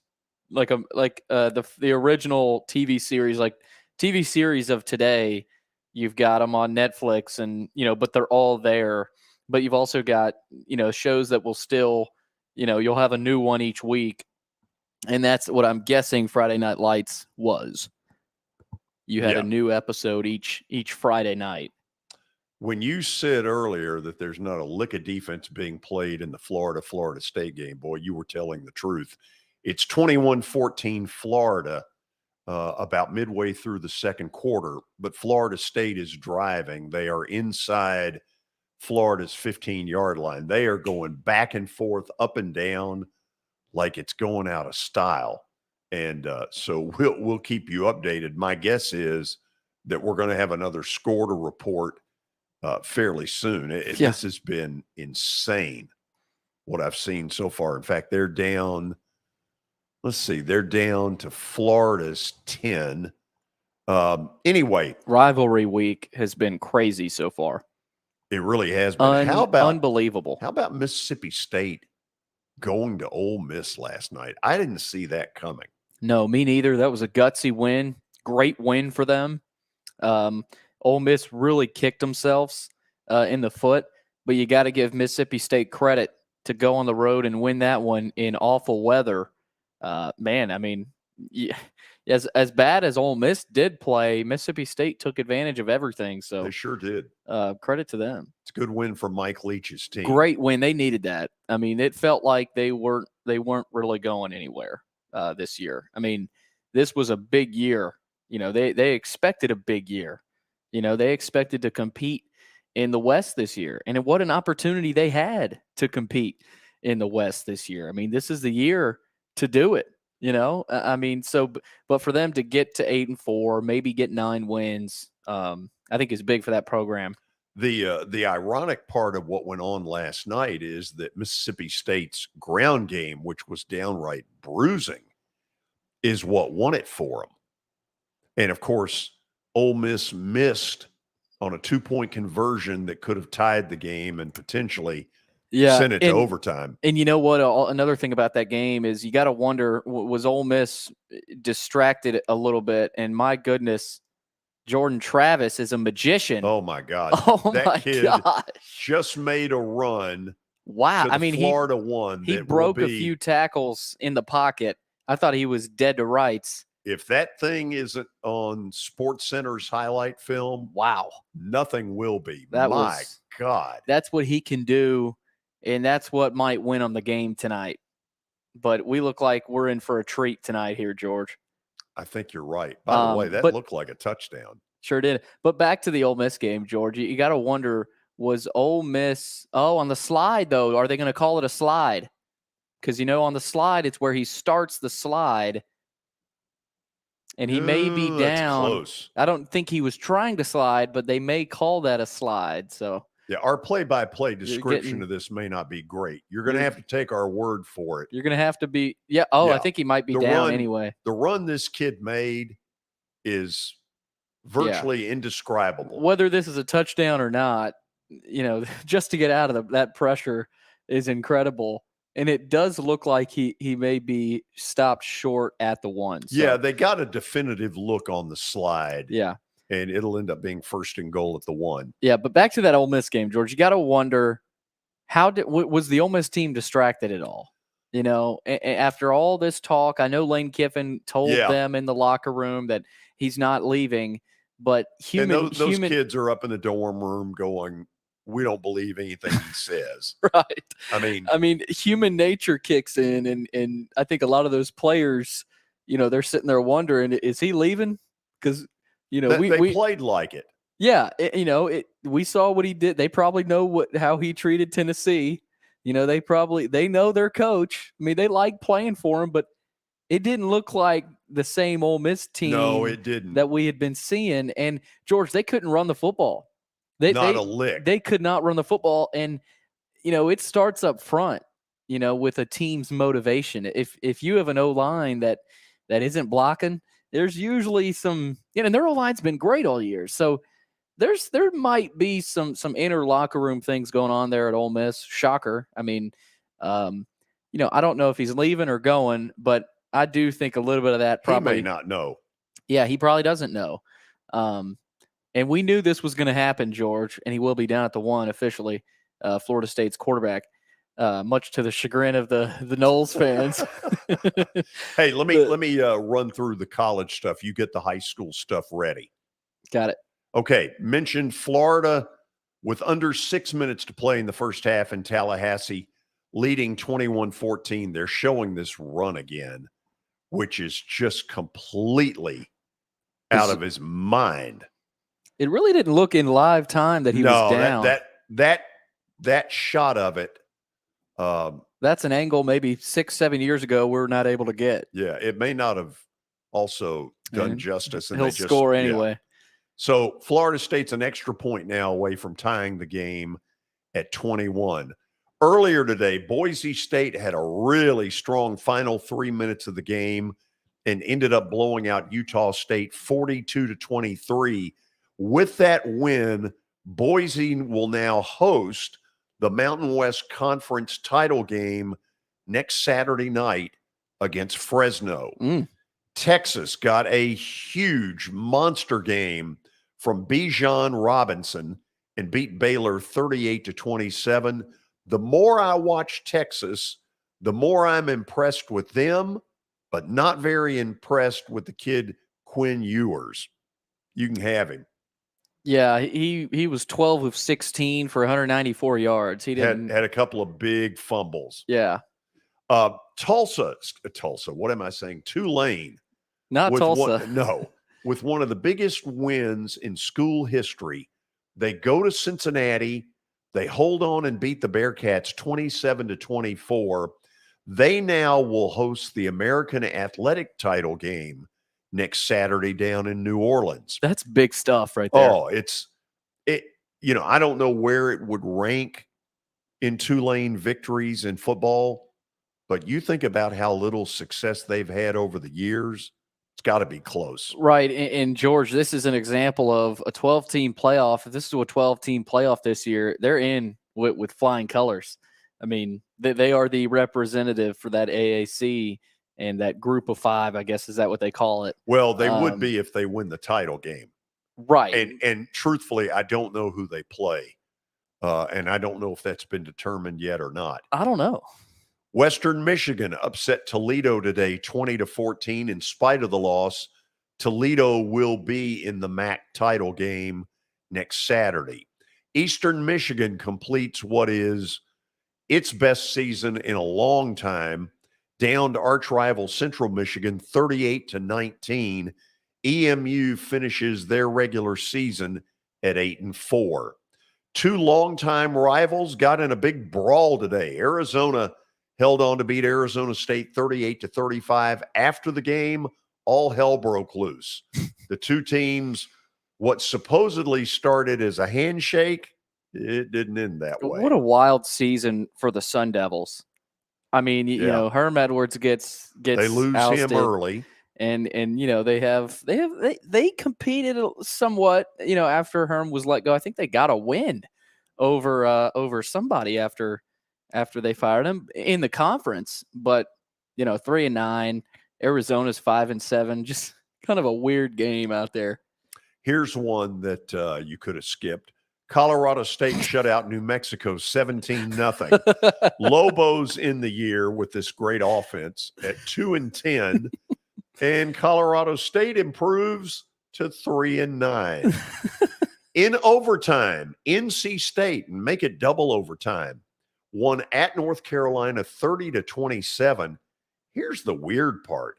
like the original TV series, like TV series of today. You've got them on Netflix, and but they're all there. But you've also got shows that will still. You'll have a new one each week, and that's what I'm guessing Friday Night Lights was. You had a new episode each Friday night. When you said earlier that there's not a lick of defense being played in the Florida State game, boy, you were telling the truth. It's 21-14 Florida about midway through the second quarter, but Florida State is driving. They are inside Florida's 15-yard line. They are going back and forth, up and down, like it's going out of style. And so we'll keep you updated. My guess is that we're going to have another score to report fairly soon. This has been insane, what I've seen so far. In fact, they're down. Let's see. They're down to Florida's 10. Anyway. Rivalry week has been crazy so far. It really has been. Unbelievable. How about Mississippi State going to Ole Miss last night? I didn't see that coming. No, me neither. That was a gutsy win. Great win for them. Ole Miss really kicked themselves in the foot, but you got to give Mississippi State credit to go on the road and win that one in awful weather. Man, I mean, as bad as Ole Miss did play, Mississippi State took advantage of everything. So they sure did. Credit to them. It's a good win for Mike Leach's team. Great win. They needed that. I mean, it felt like they weren't really going anywhere this year. I mean, this was a big year. They expected a big year. They expected to compete in the West this year. And what an opportunity they had to compete in the West this year. I mean, this is the year to do it. I mean, but for them to get to 8-4, maybe get 9 wins, I think is big for that program. The ironic part of what went on last night is that Mississippi State's ground game, which was downright bruising, is what won it for them. And of course, Ole Miss missed on a 2-point conversion that could have tied the game and potentially sent it to overtime. And you know what? Another thing about that game is you got to wonder, was Ole Miss distracted a little bit? And my goodness, Jordan Travis is a magician. Oh, my God. That kid just made a run. Wow. To the Florida one. He broke a few tackles in the pocket. I thought he was dead to rights. If that thing isn't on SportsCenter's highlight film, wow, nothing will be. My God. That's what he can do, and that's what might win him the game tonight. But we look like we're in for a treat tonight here, George. I think you're right. By the way, that looked like a touchdown. Sure did. But back to the Ole Miss game, George. You got to wonder, was Ole Miss – on the slide, though, are they going to call it a slide? Because, on the slide, it's where he starts the slide – and he may be down. Close. I don't think he was trying to slide, but they may call that a slide. So yeah, our play-by-play description of this may not be great. You're going to have to take our word for it. You're going to have to be. Yeah. Oh, yeah. I think he might be down anyway. The run this kid made is virtually indescribable. Whether this is a touchdown or not, just to get out of that pressure is incredible. And it does look like he may be stopped short at the one. So. Yeah, they got a definitive look on the slide. Yeah. And it'll end up being 1st and goal at the 1. Yeah, but back to that Ole Miss game, George. You got to wonder, was the Ole Miss team distracted at all? After all this talk, I know Lane Kiffin told them in the locker room that he's not leaving, but those kids are up in the dorm room going, we don't believe anything he says. Right. I mean, human nature kicks in, and I think a lot of those players, they're sitting there wondering, is he leaving? Because we played like it. Yeah, we saw what he did. They probably know how he treated Tennessee. They know their coach. I mean, they like playing for him, but it didn't look like the same Ole Miss team. No, it didn't. That we had been seeing. And George, they couldn't run the football. Not a lick. They could not run the football, and it starts up front. With a team's motivation. If you have an O-line that isn't blocking, there's usually some. And their O-line's been great all year, so. There might be some inner locker room things going on there at Ole Miss. Shocker. I mean, I don't know if he's leaving or going, but I do think a little bit of that probably. He may not know. Yeah, he probably doesn't know. And we knew this was going to happen, George, and he will be down at the 1 officially, Florida State's quarterback, much to the chagrin of the Noles fans. Hey, let me run through the college stuff. You get the high school stuff ready. Got it. Okay, mentioned Florida with under 6 minutes to play in the first half in Tallahassee, leading 21-14. They're showing this run again, which is just completely out of his mind. It really didn't look in live time that he was down. That shot of it. That's an angle maybe 6-7 years ago we're not able to get. Yeah, it may not have also done justice. And he'll score anyway. Yeah. So Florida State's an extra point now away from tying the game at 21. Earlier today, Boise State had a really strong final 3 minutes of the game and ended up blowing out Utah State 42-23. With that win, Boise will now host the Mountain West Conference title game next Saturday night against Fresno. Texas got a huge monster game from Bijan Robinson and beat Baylor 38-27. The more I watch Texas, the more I'm impressed with them, but not very impressed with the kid Quinn Ewers. You can have him. Yeah, he was 12 of 16 for 194 yards. He didn't had a couple of big fumbles. Yeah. Tulsa. What am I saying? Tulane. Not Tulsa. With one of the biggest wins in school history. They go to Cincinnati. They hold on and beat the Bearcats 27-24. They now will host the American Athletic title game next Saturday down in New Orleans. That's big stuff right there. Oh, I don't know where it would rank in Tulane victories in football, but you think about how little success they've had over the years. It's got to be close. Right. And George, this is an example of a 12-team playoff. If this is a 12-team playoff this year, they're in with flying colors. I mean, they are the representative for that AAC and that group of 5, I guess, is that what they call it? Well, they would be if they win the title game. Right. And truthfully, I don't know who they play. And I don't know if that's been determined yet or not. I don't know. Western Michigan upset Toledo today 20-14. In spite of the loss, Toledo will be in the MAC title game next Saturday. Eastern Michigan completes what is its best season in a long time, down to arch rival Central Michigan 38-19. EMU finishes their regular season at 8-4. 2 longtime rivals got in a big brawl today. Arizona held on to beat Arizona State 38-35. After the game, all hell broke loose. The two teams, what supposedly started as a handshake, it didn't end that way. What a wild season for the Sun Devils. I mean, you know, Herm Edwards gets they lose ousted, him early. And they competed somewhat, after Herm was let go. I think they got a win over somebody after they fired him in the conference. But 3-9, Arizona's 5-7, just kind of a weird game out there. Here's one that you could have skipped. Colorado State shut out New Mexico 17-0. Lobos in the year with this great offense at 2-10, and Colorado State improves to 3-9. In overtime, NC State, and make it double overtime, won at North Carolina 30-27. Here's the weird part.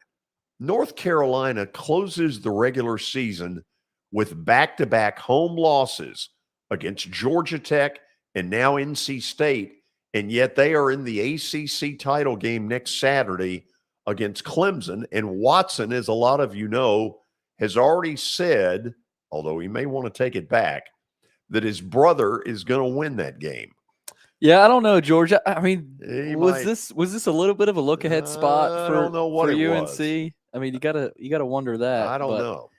North Carolina closes the regular season with back-to-back home losses against Georgia Tech and now NC State, and yet they are in the ACC title game next Saturday against Clemson. And Watson, as a lot of you know, has already said, although he may want to take it back, that his brother is going to win that game. Yeah, I don't know, George. I mean, was this a little bit of a look-ahead spot for, I don't know what for it UNC? was. I mean, you gotta wonder that. I don't know.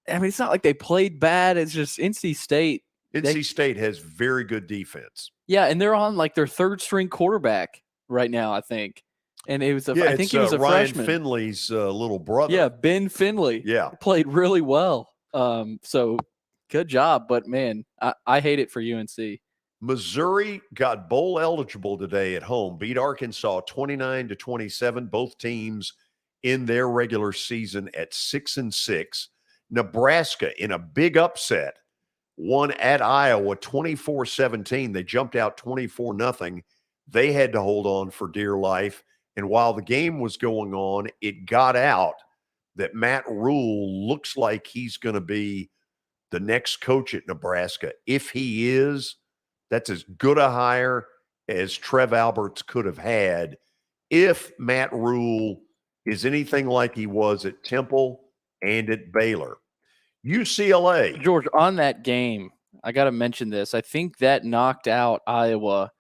I mean, it's not like they played bad. It's just NC State. NC State has very good defense. Yeah, and they're on like their third string quarterback right now, I think. And it was I think he was a Ryan freshman. Finley's little brother. Yeah, Ben Finley. Yeah. Played really well. So good job. But man, I hate it for UNC. Missouri got bowl eligible today at home, beat Arkansas 29-27. Both teams in their regular season at 6-6. Nebraska in a big upset won at Iowa 24-17. They jumped out 24-0. They had to hold on for dear life. And while the game was going on, it got out that Matt Rule looks like he's going to be the next coach at Nebraska. If he is, that's as good a hire as Trev Alberts could have had. If Matt Rule is anything like he was at Temple and at Baylor. UCLA. George, on that game, I got to mention this. I think that knocked out Iowa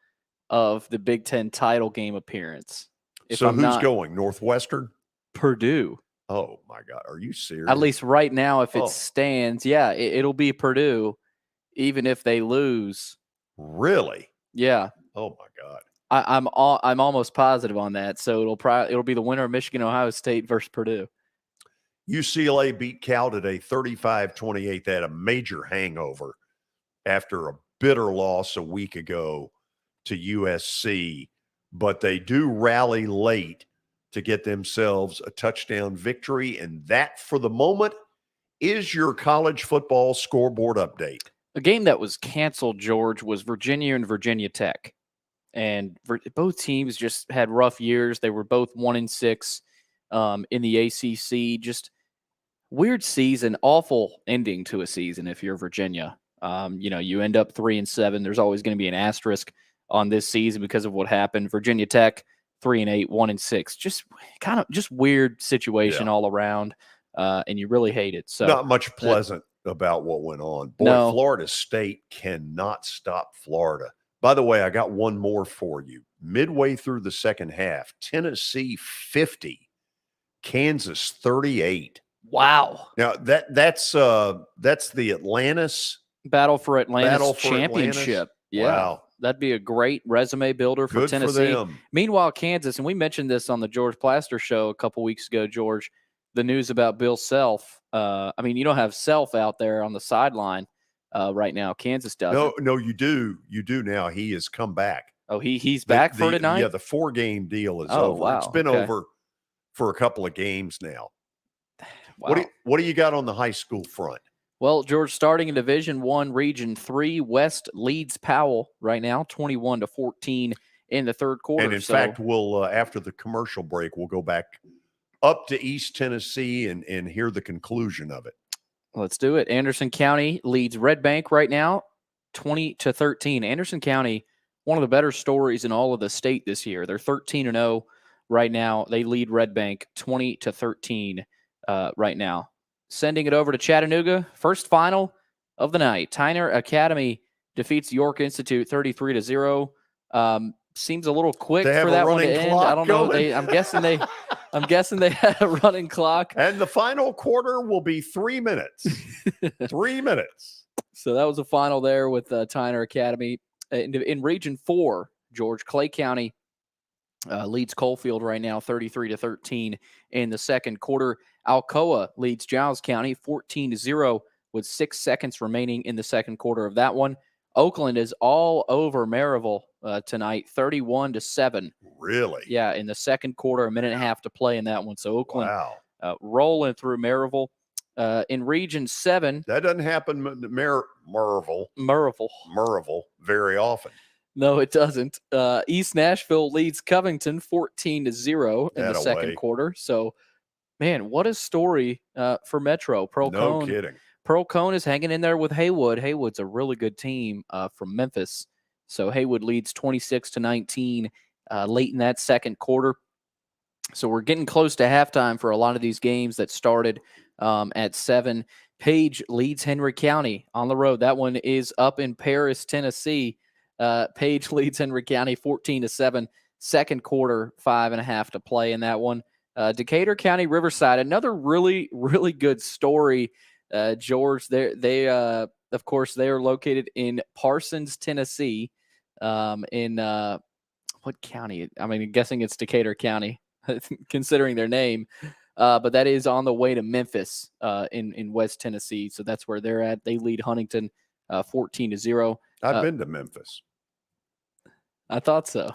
of the Big Ten title game appearance. So who's going? Northwestern? Purdue. Oh, my God. Are you serious? At least right now, if it stands, yeah, it'll be Purdue, even if they lose. Really? Yeah. Oh, my God. I'm almost positive on that. So it'll be the winner of Michigan, Ohio State versus Purdue. UCLA beat Cal today 35-28. They had a major hangover after a bitter loss a week ago to USC, but they do rally late to get themselves a touchdown victory, and that, for the moment, is your college football scoreboard update. A game that was canceled, George, was Virginia and Virginia Tech. And both teams just had rough years. They were both 1-6 in the ACC. Just weird season, awful ending to a season if you're Virginia. You end up 3-7. There's always going to be an asterisk on this season because of what happened. Virginia Tech, 3-8, 1-6. Just weird situation all around, and you really hate it. So not much pleasant about what went on. Boy, no. Florida State cannot stop Florida. By the way, I got one more for you. Midway through the second half, Tennessee 50, Kansas 38. Wow. Now that's the Atlantis Battle for Atlantis championship. Atlantis? Yeah. Wow. That'd be a great resume builder for Good Tennessee. For them. Meanwhile, Kansas, and we mentioned this on the George Plaster show a couple weeks ago, George, the news about Bill Self. You don't have Self out there on the sideline right now. Kansas doesn't. No, you do. You do now. He has come back. Oh, he's back for tonight? Yeah, the 4-game deal is over. Wow. It's been over for a couple of games now. Wow. What do you got on the high school front? Well, George, starting in Division I, Region 3, West leads Powell right now, 21-14 in the third quarter. And in fact, we'll after the commercial break, we'll go back up to East Tennessee and hear the conclusion of it. Let's do it. Anderson County leads Red Bank right now, 20-13. Anderson County, one of the better stories in all of the state this year. They're 13-0 right now. They lead Red Bank 20-13 right now. Sending it over to Chattanooga. First final of the night. Tyner Academy defeats York Institute 33-0. Seems a little quick for that one to end. I don't know. I'm I'm guessing they had a running clock. And the final quarter will be 3 minutes. 3 minutes. So that was the final there with Tyner Academy. In Region 4, George, Clay County leads Coalfield right now 33-13 in the second quarter. Alcoa leads Giles County 14-0 with 6 seconds remaining in the second quarter of that one. Oakland is all over Maryville tonight, 31-7. Really? Yeah, in the second quarter, a minute and a half to play in that one. So Oakland rolling through Maryville. In Region 7. That doesn't happen Maryville very often. No, it doesn't. East Nashville leads Covington 14-0 in the second quarter. So, man, what a story for Metro. No kidding. Pearl Cone is hanging in there with Haywood. Haywood's a really good team from Memphis. So Haywood leads 26-19 late in that second quarter. So we're getting close to halftime for a lot of these games that started at 7. Page leads Henry County on the road. That one is up in Paris, Tennessee. Page leads Henry County 14-7. Second quarter, 5.5 to play in that one. Decatur County, Riverside, another really, really good story. George, they of course, they are located in Parsons, Tennessee. In what county? I mean, I'm guessing it's Decatur County, considering their name. But that is on the way to Memphis in West Tennessee. So that's where they're at. They lead Huntington 14-0. I've been to Memphis. I thought so.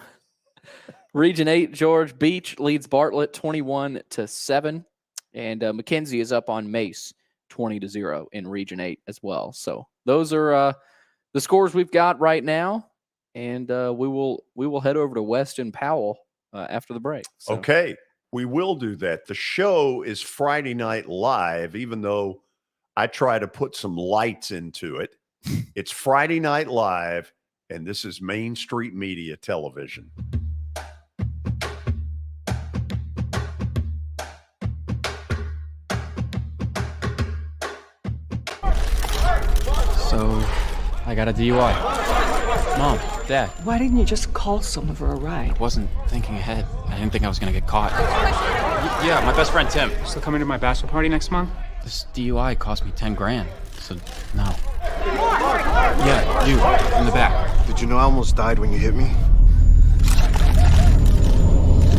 Region 8, George, Beach leads Bartlett 21-7. And McKenzie is up on Mace 20-0 in Region 8 as well. So those are the scores we've got right now. And we will head over to Weston Powell after the break. So. Okay. We will do that. The show is Friday Night Live, even though I try to put some lights into it. It's Friday Night Live, and this is Main Street Media Television. So, I got a DUI. Mom, Dad. Why didn't you just call someone for a ride? I wasn't thinking ahead. I didn't think I was going to get caught. Yeah, my best friend Tim. Still coming to my bachelor party next month? This DUI cost me 10 grand. So, no. Yeah, you, in the back. Did you know I almost died when you hit me?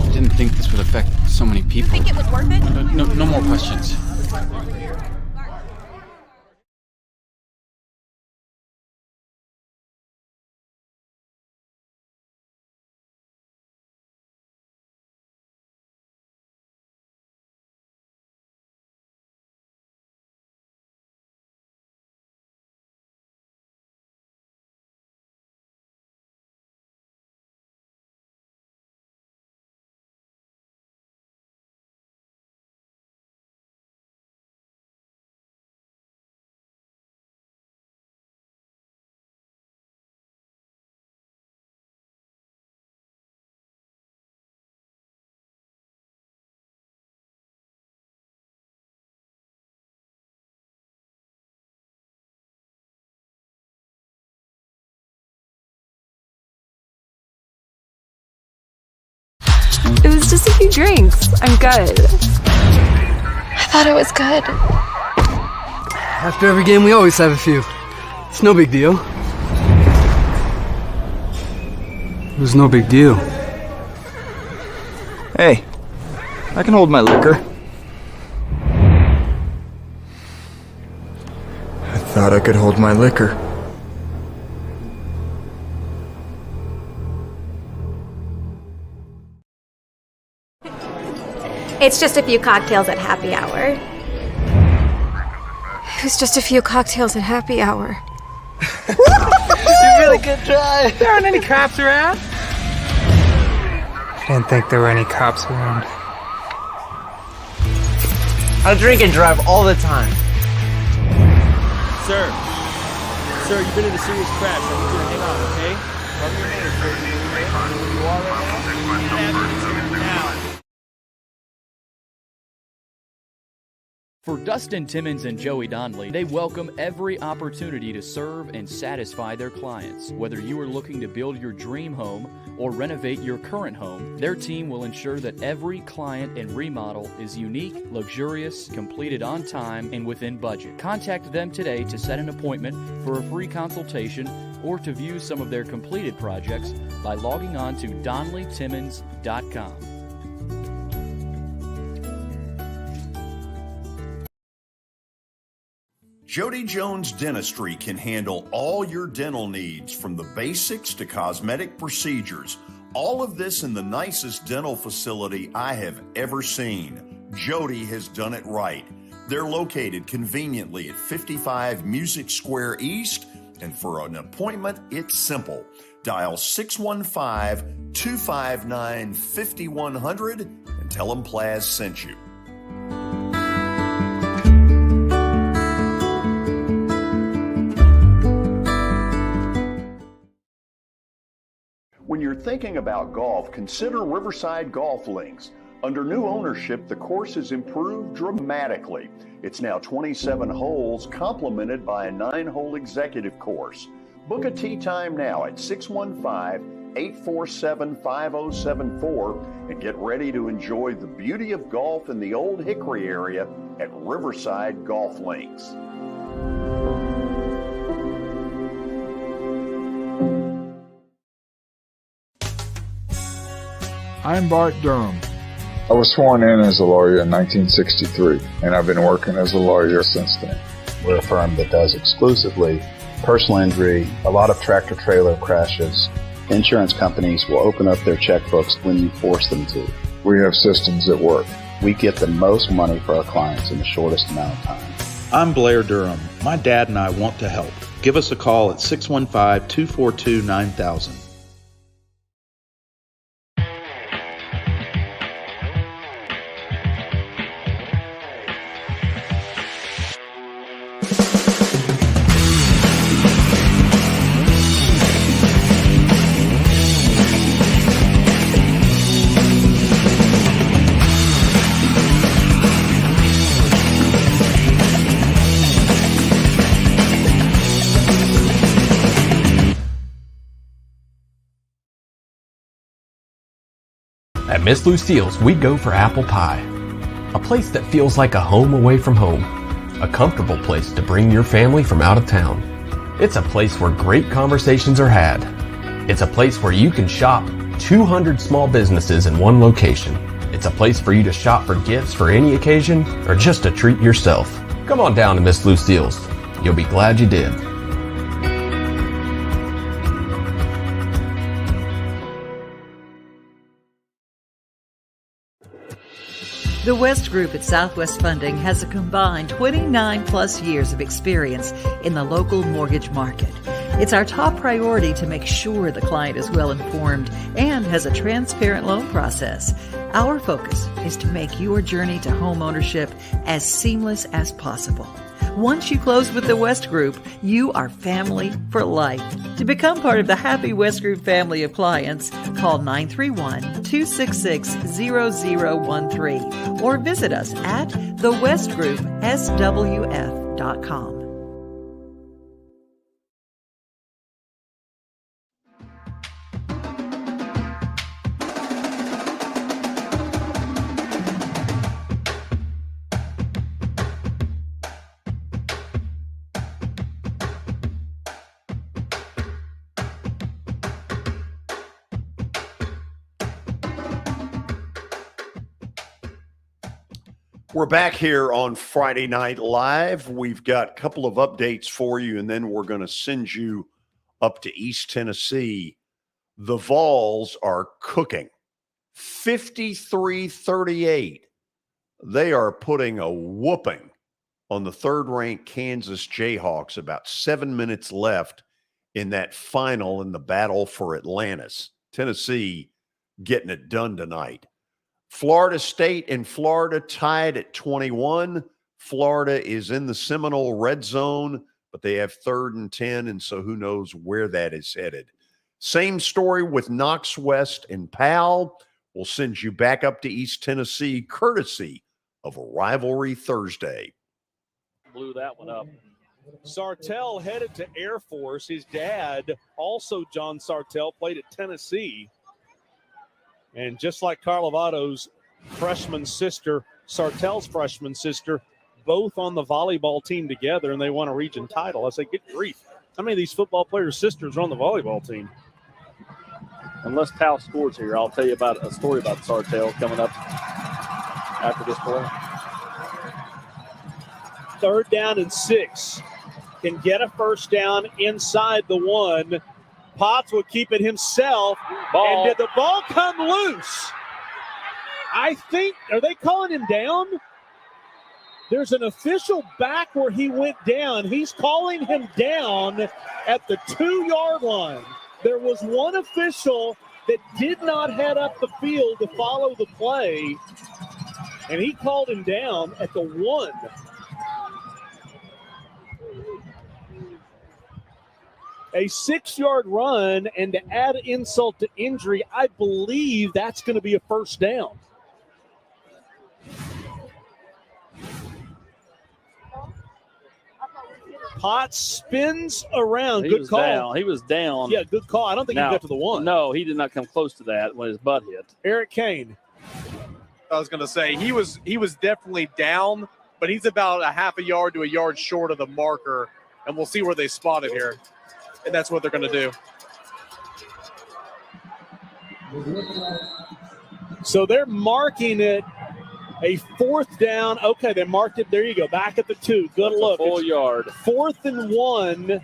I didn't think this would affect so many people. You think it was worth it? No more questions. It was just a few drinks. I'm good. I thought it was good. After every game, we always have a few. It's no big deal. It was no big deal. Hey, I can hold my liquor. I thought I could hold my liquor. It's just a few cocktails at happy hour. It was just a few cocktails at happy hour. You really good try. There aren't any cops around. I didn't think there were any cops around. I drink and drive all the time. Sir, you've been in a serious crash. I need you to hang on, okay? Cover your hands, sir. You are right now? Now. For Dustin Timmons and Joey Donnelly, they welcome every opportunity to serve and satisfy their clients. Whether you are looking to build your dream home or renovate your current home, their team will ensure that every client and remodel is unique, luxurious, completed on time, and within budget. Contact them today to set an appointment for a free consultation or to view some of their completed projects by logging on to DonnellyTimmons.com. Jody Jones Dentistry can handle all your dental needs, from the basics to cosmetic procedures. All of this in the nicest dental facility I have ever seen. Jody has done it right. They're located conveniently at 55 Music Square East, and for an appointment, it's simple. Dial 615-259-5100 and tell them Plaz sent you. When you're thinking about golf, consider Riverside Golf Links. Under new ownership, the course has improved dramatically. It's now 27 holes, complemented by a 9-hole executive course. Book a tee time now at 615-847-5074 and get ready to enjoy the beauty of golf in the Old Hickory area at Riverside Golf Links. I'm Bart Durham. I was sworn in as a lawyer in 1963, and I've been working as a lawyer since then. We're a firm that does exclusively personal injury, a lot of tractor-trailer crashes. Insurance companies will open up their checkbooks when you force them to. We have systems that work. We get the most money for our clients in the shortest amount of time. I'm Blair Durham. My dad and I want to help. Give us a call at 615-242-9000. At Miss Lucille's, we go for apple pie. A place that feels like a home away from home. A comfortable place to bring your family from out of town. It's a place where great conversations are had. It's a place where you can shop 200 small businesses in one location. It's a place for you to shop for gifts for any occasion or just to treat yourself. Come on down to Miss Lucille's. You'll be glad you did. The West Group at Southwest Funding has a combined 29 plus years of experience in the local mortgage market. It's our top priority to make sure the client is well informed and has a transparent loan process. Our focus is to make your journey to home ownership as seamless as possible. Once you close with the West Group, you are family for life. To become part of the Happy West Group family of clients, call 931-266-0013 or visit us at thewestgroupswf.com. We're back here on Friday Night Live. We've got a couple of updates for you, and then we're going to send you up to East Tennessee. The Vols are cooking 53-38. They are putting a whooping on the third-ranked Kansas Jayhawks. About 7 minutes left in that final in the battle for Atlantis. Tennessee getting it done tonight. Florida State and Florida tied at 21. Florida is in the Seminole red zone, but they have 3rd and 10, and so who knows where that is headed. Same story with Knox West and Powell. We'll send you back up to East Tennessee, courtesy of Rivalry Thursday. Blew that one up. Sartell headed to Air Force. His dad, also John Sartell, played at Tennessee. And just like Carlovato's freshman sister, Sartell's freshman sister, both on the volleyball team together, and they won a region title. I say, good grief. How many of these football players' sisters are on the volleyball team? Unless Tal scores here, I'll tell you about a story about Sartell coming up after this play. 3rd down and 6. Can get a first down inside the 1. Potts will keep it himself. Ball. And did the ball come loose? I think, are they calling him down? There's an official back where he went down. He's calling him down at the 2-yard line. There was one official that did not head up the field to follow the play, and he called him down at the 1. A 6-yard run, and to add insult to injury, I believe that's going to be a first down. Potts spins around. Good call. He was down. Yeah, good call. I don't think he got to the 1. No, he did not come close to that when his butt hit. Eric Kane. I was going to say he was definitely down, but he's about a half a yard to a yard short of the marker, and we'll see where they spot it here. And that's what they're going to do. So they're marking it a 4th down. Okay, they marked it. There you go. Back at the 2. Good look. Full yard. 4th and 1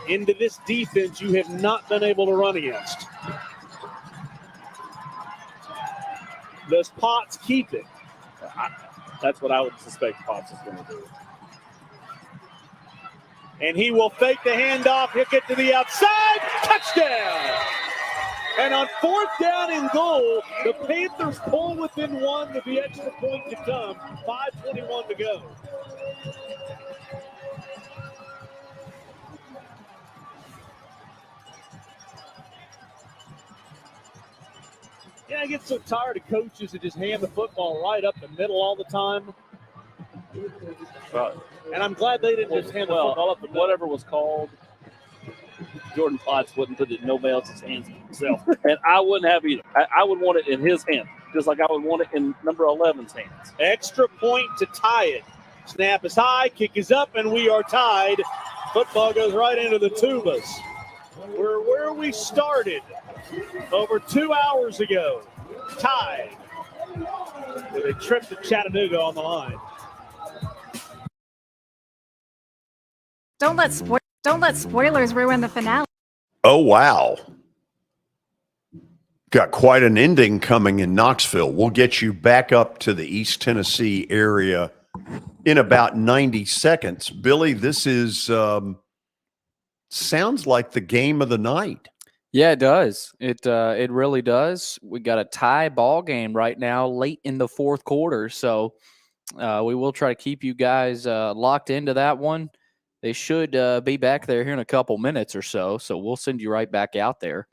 into this defense you have not been able to run against. Does Potts keep it? That's what I would suspect Potts is going to do. And he will fake the handoff. He'll get to the outside. Touchdown! And on 4th down and goal, the Panthers pull within 1 with the extra point to come. 5:21 to go. Yeah, I get so tired of coaches that just hand the football right up the middle all the time. And I'm glad they didn't just hand the football up the middle. Whatever was called, Jordan Potts wouldn't put it in nobody else's hands but himself. And I wouldn't have either. I would want it in his hand, just like I would want it in number 11's hands. Extra point to tie it. Snap is high, kick is up, and we are tied. Football goes right into the tubas. We're where we started over 2 hours ago. Tied with a trip to Chattanooga on the line. Don't let spoilers ruin the finale. Oh, wow. Got quite an ending coming in Knoxville. We'll get you back up to the East Tennessee area in about 90 seconds. Billy, this is sounds like the game of the night. Yeah, it does. It really does. We got a tie ball game right now, late in the 4th quarter. So we will try to keep you guys locked into that one. They should be back there here in a couple minutes or so. So we'll send you right back out there.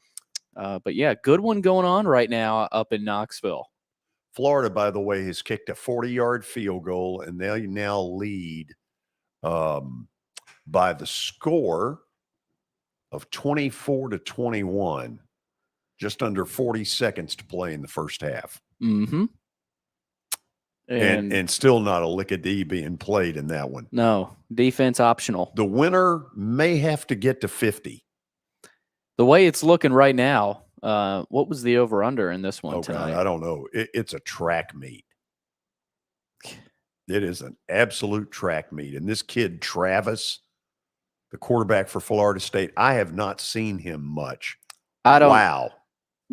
But yeah, good one going on right now up in Knoxville. Florida, by the way, has kicked a 40-yard field goal, and they now lead by the score of 24-21, just under 40 seconds to play in the first half. Mm-hmm. And still not a lick of D being played in that one. No, defense optional. The winner may have to get to 50. The way it's looking right now, what was the over-under in this one tonight? God, I don't know. It's a track meet. It is an absolute track meet. And this kid, Travis, the quarterback for Florida State, I have not seen him much. Wow.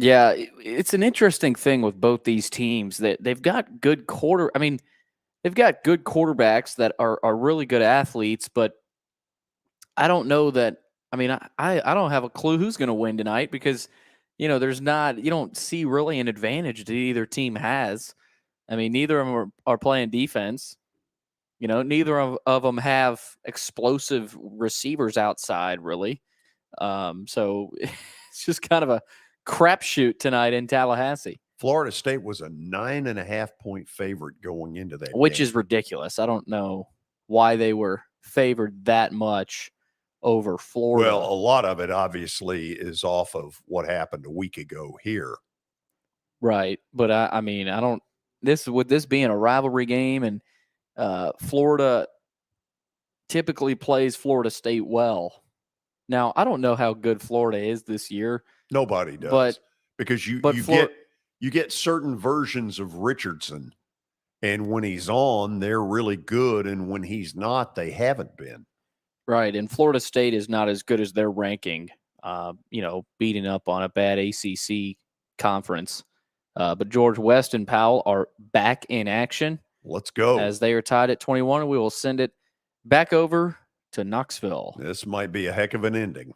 Yeah, it's an interesting thing with both these teams that they've got good they've got good quarterbacks that are really good athletes, but I don't know that. I mean, I don't have a clue who's going to win tonight because, you don't see really an advantage that either team has. I mean, neither of them are playing defense. Neither of them have explosive receivers outside, really. So it's just kind of a crapshoot tonight in Tallahassee. Florida State was a 9.5-point favorite going into that which game. is ridiculous. I don't know why they were favored that much over Florida. Well, a lot of it obviously is off of what happened a week ago here. Right. But I mean, I don't, with this being a rivalry game, and Florida typically plays Florida State well. Now, I don't know how good Florida is this year. Nobody does, because you get certain versions of Richardson, and when he's on, they're really good, and when he's not, they haven't been. Right, and Florida State is not as good as their ranking. Beating up on a bad ACC conference. But George West and Powell are back in action. Let's go. As they are tied at 21, and we will send it back over to Knoxville. This might be a heck of an ending.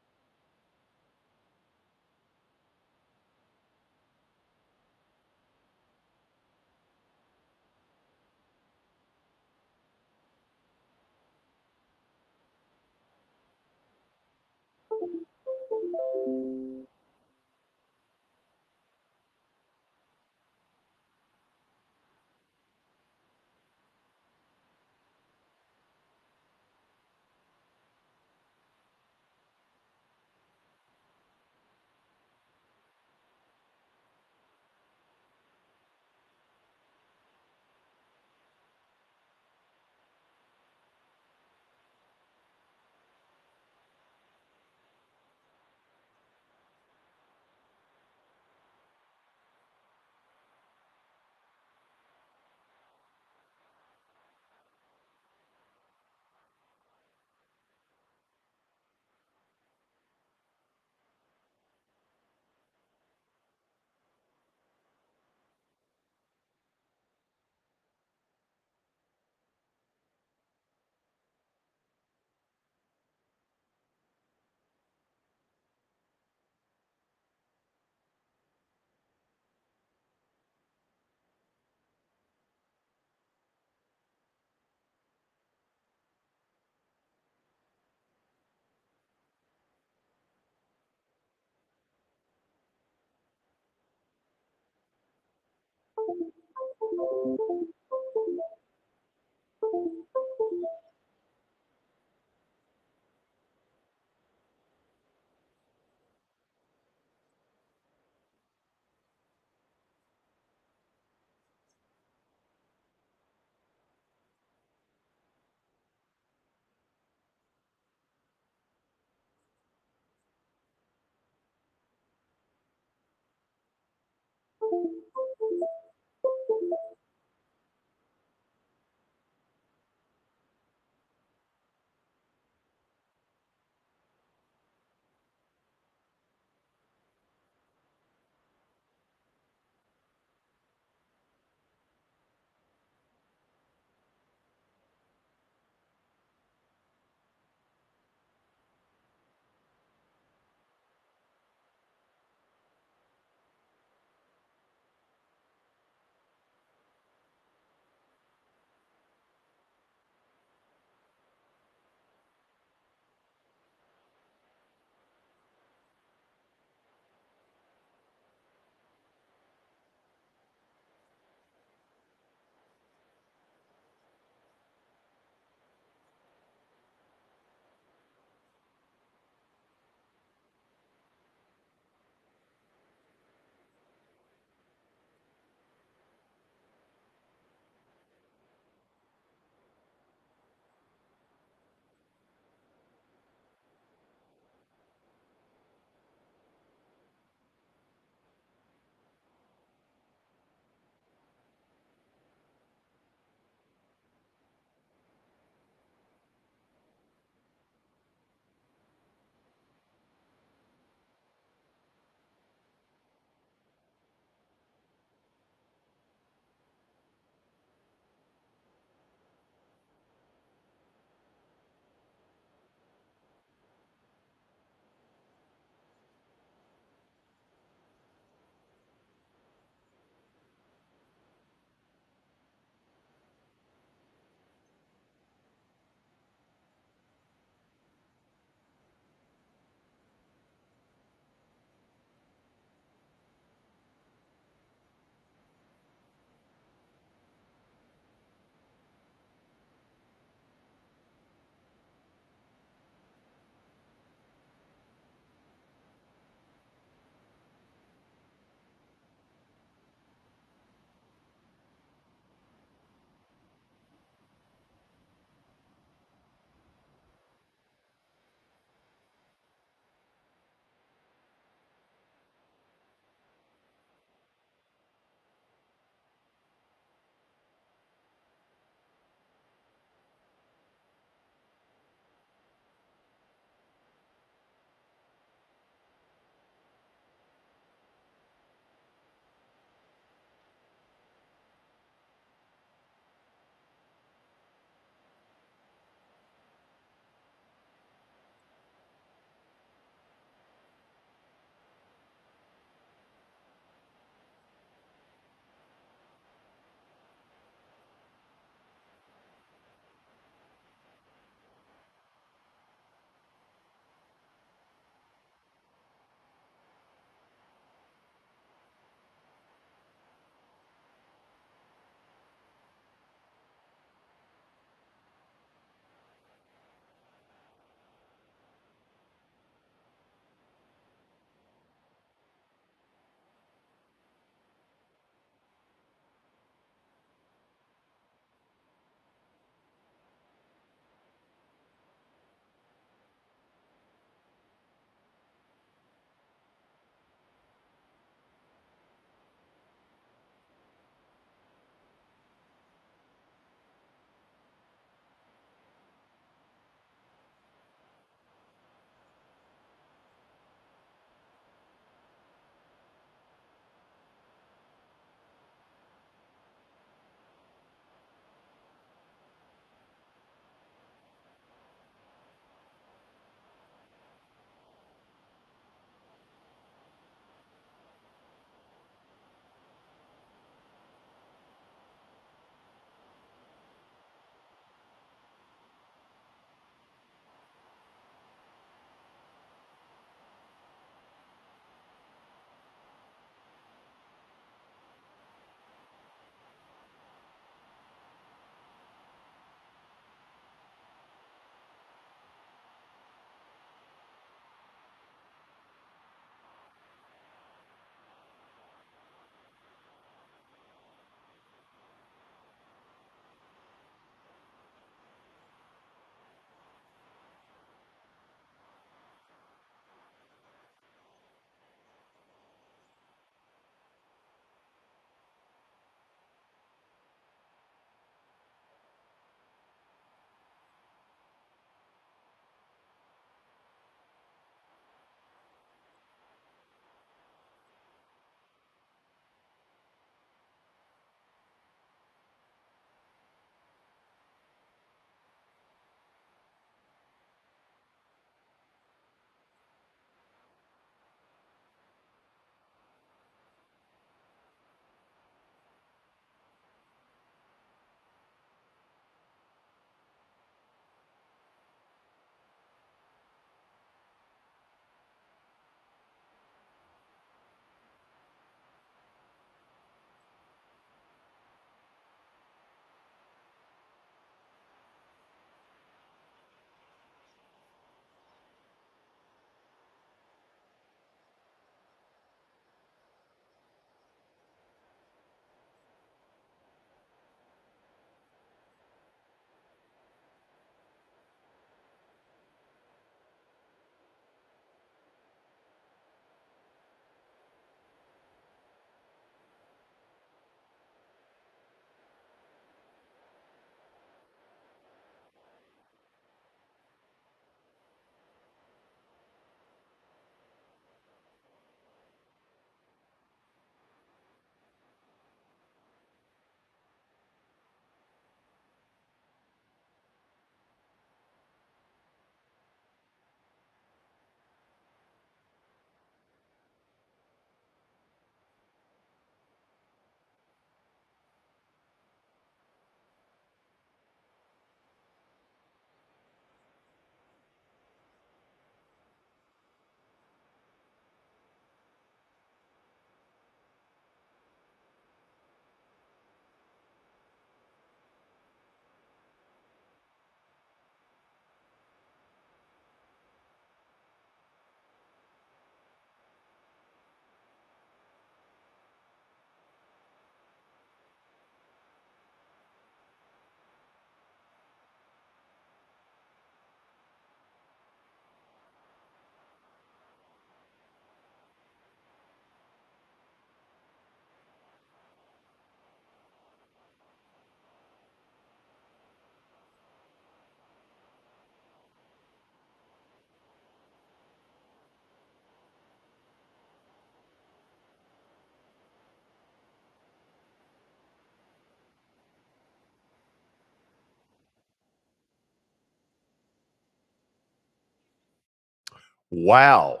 Wow.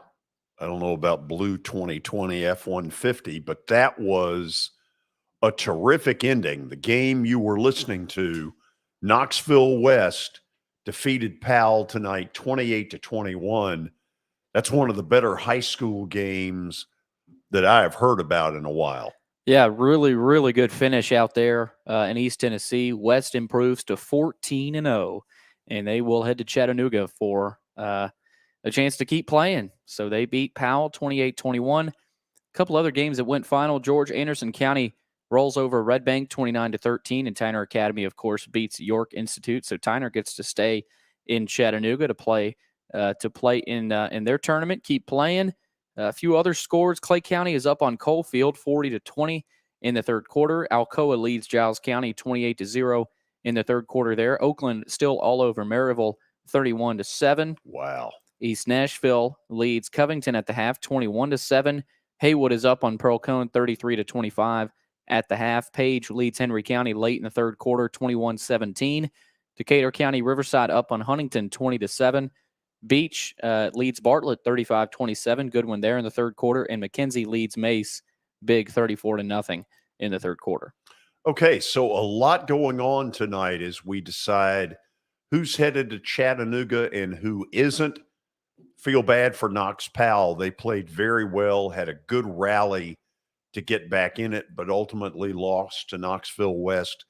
I don't know about Blue 2020 F-150, but that was a terrific ending. The game you were listening to, Knoxville West defeated Powell tonight 28-21. That's one of the better high school games that I have heard about in a while. Yeah, really, really good finish out there in East Tennessee. West improves to 14-0, and they will head to Chattanooga for a chance to keep playing. So they beat Powell 28-21. A couple other games that went final. George Anderson County rolls over Red Bank 29-13, and Tyner Academy, of course, beats York Institute. So Tyner gets to stay in Chattanooga to play in their tournament. Keep playing. A few other scores. Clay County is up on Coalfield 40-20 in the third quarter. Alcoa leads Giles County 28-0 in the third quarter there. Oakland still all over Maryville 31-7. Wow. East Nashville leads Covington at the half 21-7. Haywood is up on Pearl Cone 33-25 at the half. Page leads Henry County late in the third quarter 21-17. Decatur County Riverside up on Huntington 20-7. Beach leads Bartlett 35-27. Good one there in the third quarter. And McKenzie leads Mace big 34-0 in the third quarter. Okay, so a lot going on tonight as we decide who's headed to Chattanooga and who isn't. Feel bad for Knox Powell. They played very well, had a good rally to get back in it, but ultimately lost to Knoxville West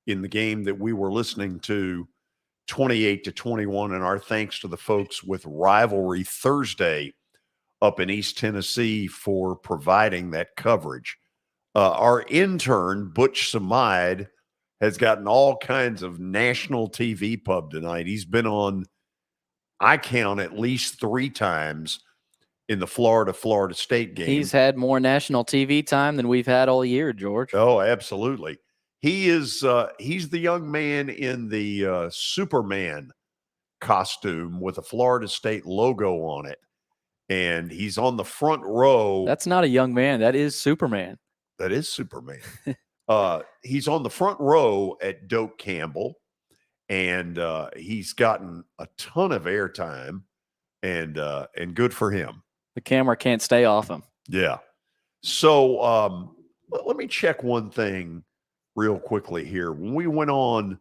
in the game that we were listening to 28-21, and our thanks to the folks with Rivalry Thursday up in East Tennessee for providing that coverage. Our intern, Butch Samide, has gotten all kinds of national TV pub tonight. He's been on, I count, at least 3 times in the Florida State game. He's had more national TV time than we've had all year, George. Oh, absolutely. He is he's the young man in the Superman costume with a Florida State logo on it. And he's on the front row. That's not a young man. That is Superman. That is Superman. He's on the front row at Doak Campbell, and he's gotten a ton of airtime, and good for him. The camera can't stay off him. Yeah. So let me check one thing real quickly here. When we went on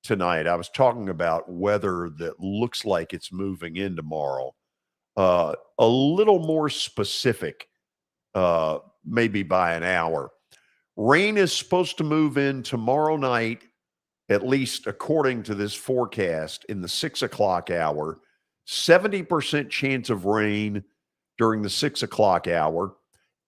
tonight, I was talking about weather that looks like it's moving in tomorrow. A little more specific, maybe by an hour. Rain is supposed to move in tomorrow night, at least according to this forecast, in the 6 o'clock hour. 70% chance of rain during the 6 o'clock hour.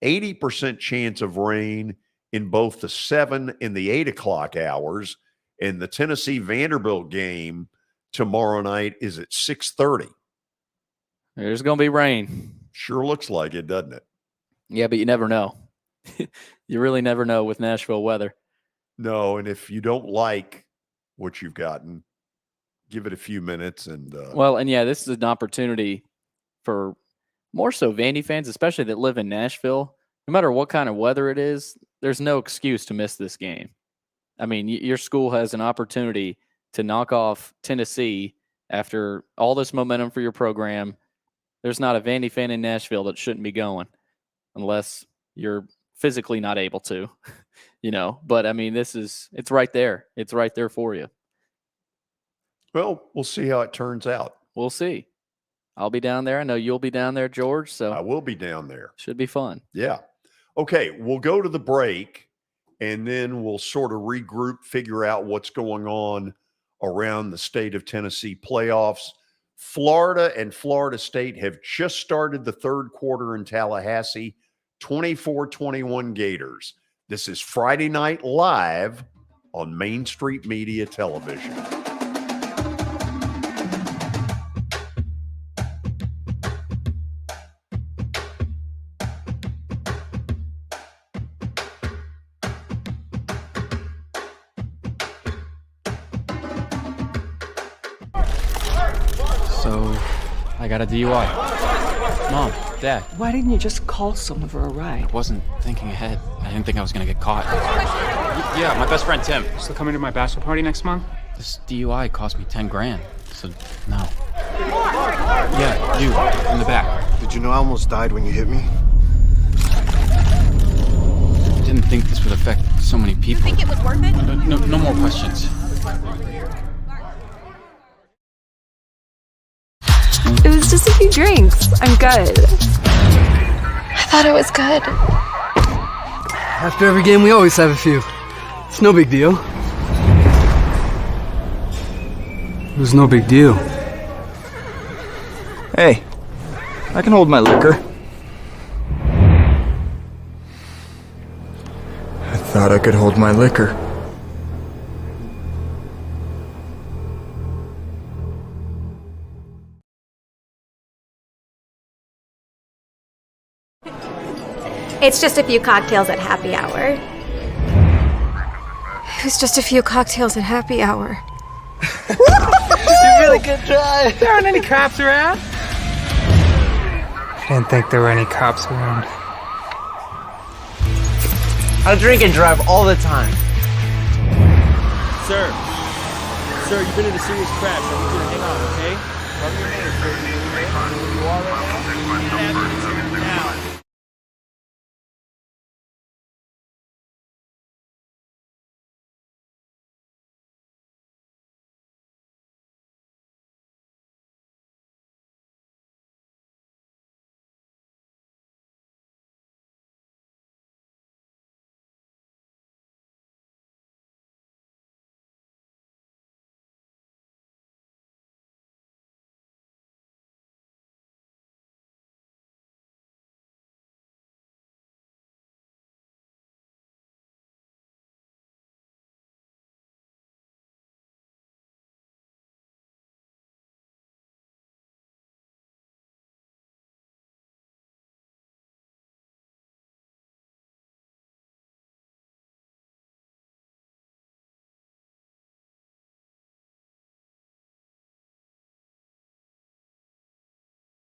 80% chance of rain in both the 7 and the 8 o'clock hours. And the Tennessee Vanderbilt game tomorrow night is at 6:30. There's going to be rain. Sure looks like it, doesn't it? Yeah, but you never know. You really never know with Nashville weather. No, and if you don't like what you've gotten, give it a few minutes. And this is an opportunity for more so Vandy fans, especially that live in Nashville. No matter what kind of weather it is, there's no excuse to miss this game. I mean, your school has an opportunity to knock off Tennessee after all this momentum for your program. There's not a Vandy fan in Nashville that shouldn't be going unless you're physically not able to, But, I mean, it's right there. It's right there for you. Well, we'll see how it turns out. We'll see. I'll be down there. I know you'll be down there, George. So I will be down there. Should be fun. Yeah. Okay, we'll go to the break, and then we'll sort of regroup, figure out what's going on around the state of Tennessee playoffs. Florida and Florida State have just started the third quarter in Tallahassee, 24-21 Gators. This is Friday Night Live on Main Street Media Television. So, I got a DUI. Mom, Dad. Why didn't you just call someone for a ride? I wasn't thinking ahead. I didn't think I was gonna get caught. Yeah, my best friend Tim. Still coming to my bachelor party next month? This DUI cost me 10 grand. So, no. Yeah, you, in the back. you know I almost died when you hit me? I didn't think this would affect so many people. Think it was worth it? No more questions. It was just a few drinks. I'm good. I thought it was good. After every game, we always have a few. It's no big deal. It was no big deal. Hey, I can hold my liquor. I thought I could hold my liquor. It's just a few cocktails at happy hour. It was just a few cocktails at happy hour. You really good try. There aren't any cops around. I didn't think there were any cops around. I drink and drive all the time. Sir, you've been in a serious crash. I need you to hang on, okay? Cover your name, sir. Where you are right now? Now.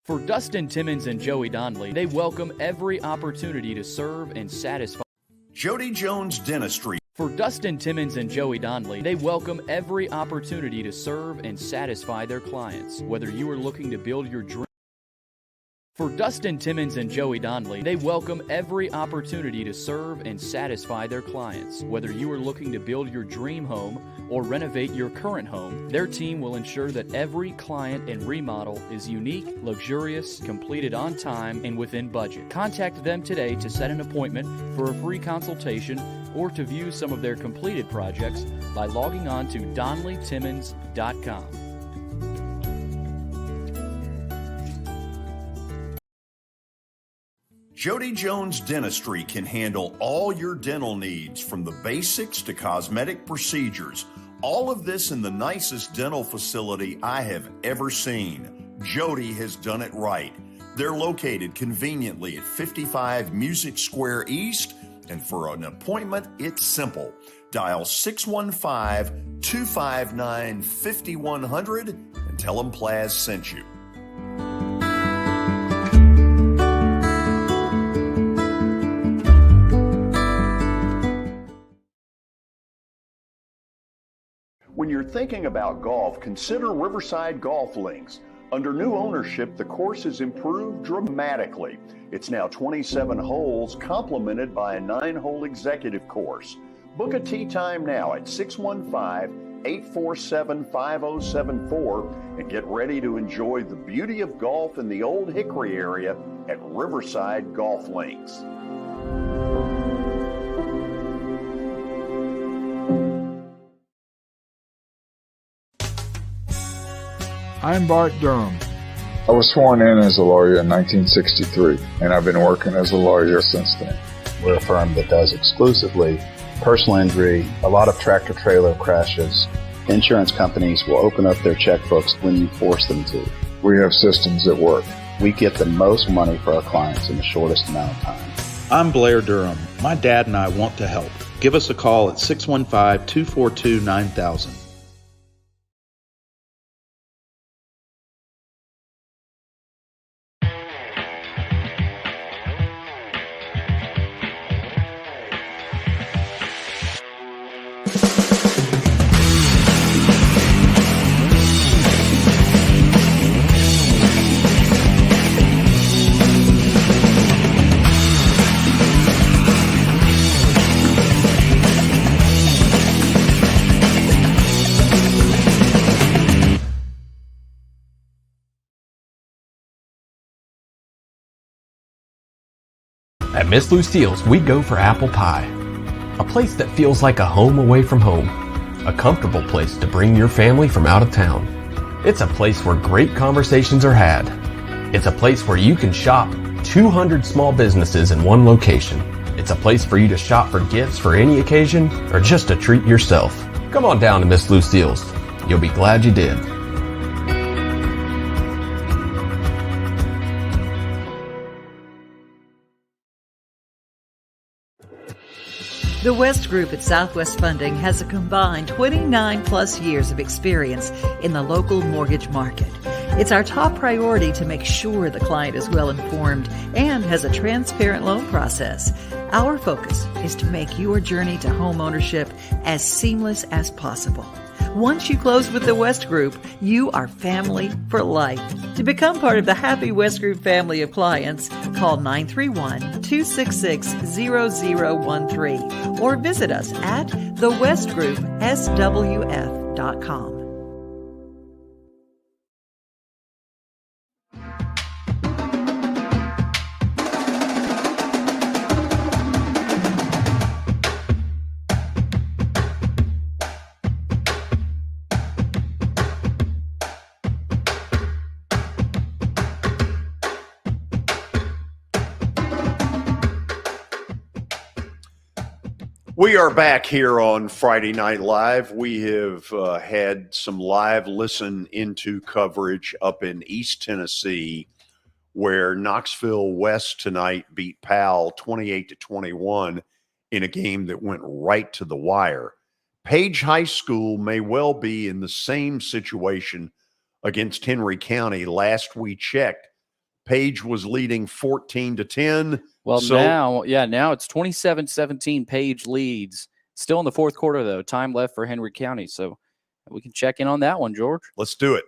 For Dustin Timmons and Joey Donnelly, they welcome every opportunity to serve and satisfy. Jody Jones Dentistry. For Dustin Timmons and Joey Donnelly, they welcome every opportunity to serve and satisfy their clients, whether you are looking to build your dream. For Dustin Timmons and Joey Donnelly, they welcome every opportunity to serve and satisfy their clients. Whether you are looking to build your dream home or renovate your current home, their team will ensure that every client and remodel is unique, luxurious, completed on time, and within budget. Contact them today to set an appointment for a free consultation or to view some of their completed projects by logging on to DonnellyTimmons.com. Jody Jones Dentistry can handle all your dental needs, from the basics to cosmetic procedures. All of this in the nicest dental facility I have ever seen. Jody has done it right. They're located conveniently at 55 Music Square East, and for an appointment, it's simple. Dial 615-259-5100 and tell them Plaz sent you. When you're thinking about golf, consider Riverside Golf Links. Under new ownership, the course has improved dramatically. It's now 27 holes, complemented by a 9-hole executive course. Book a tee time now at 615-847-5074 and get ready to enjoy the beauty of golf in the Old Hickory area at Riverside Golf Links. I'm Bart Durham. I was sworn in as a lawyer in 1963, and I've been working as a lawyer since then. We're a firm that does exclusively personal injury, a lot of tractor-trailer crashes. Insurance companies will open up their checkbooks when you force them to. We have systems that work. We get the most money for our clients in the shortest amount of time. I'm Blair Durham. My dad and I want to help. Give us a call at 615-242-9000. At Miss Lucille's, we go for apple pie. A place that feels like a home away from home. A comfortable place to bring your family from out of town. It's a place where great conversations are had. It's a place where you can shop 200 small businesses in one location. It's a place for you to shop for gifts for any occasion or just to treat yourself. Come on down to Miss Lucille's. You'll be glad you did. The West Group at Southwest Funding has a combined 29 plus years of experience in the local mortgage market. It's our top priority to make sure the client is well informed and has a transparent loan process. Our focus is to make your journey to home ownership as seamless as possible. Once you close with the West Group, you are family for life. To become part of the Happy West Group family of clients, call 931-266-0013 or visit us at thewestgroupswf.com. We are back here on Friday Night Live. We have had some live listen into coverage up in East Tennessee, where Knoxville West tonight beat Powell 28-21 in a game that went right to the wire. Page High School may well be in the same situation against Henry County. Last we checked, Page was leading 14-10. Well, now it's 27-17. Page leads. Still in the fourth quarter, though. Time left for Henry County. So we can check in on that one, George. Let's do it.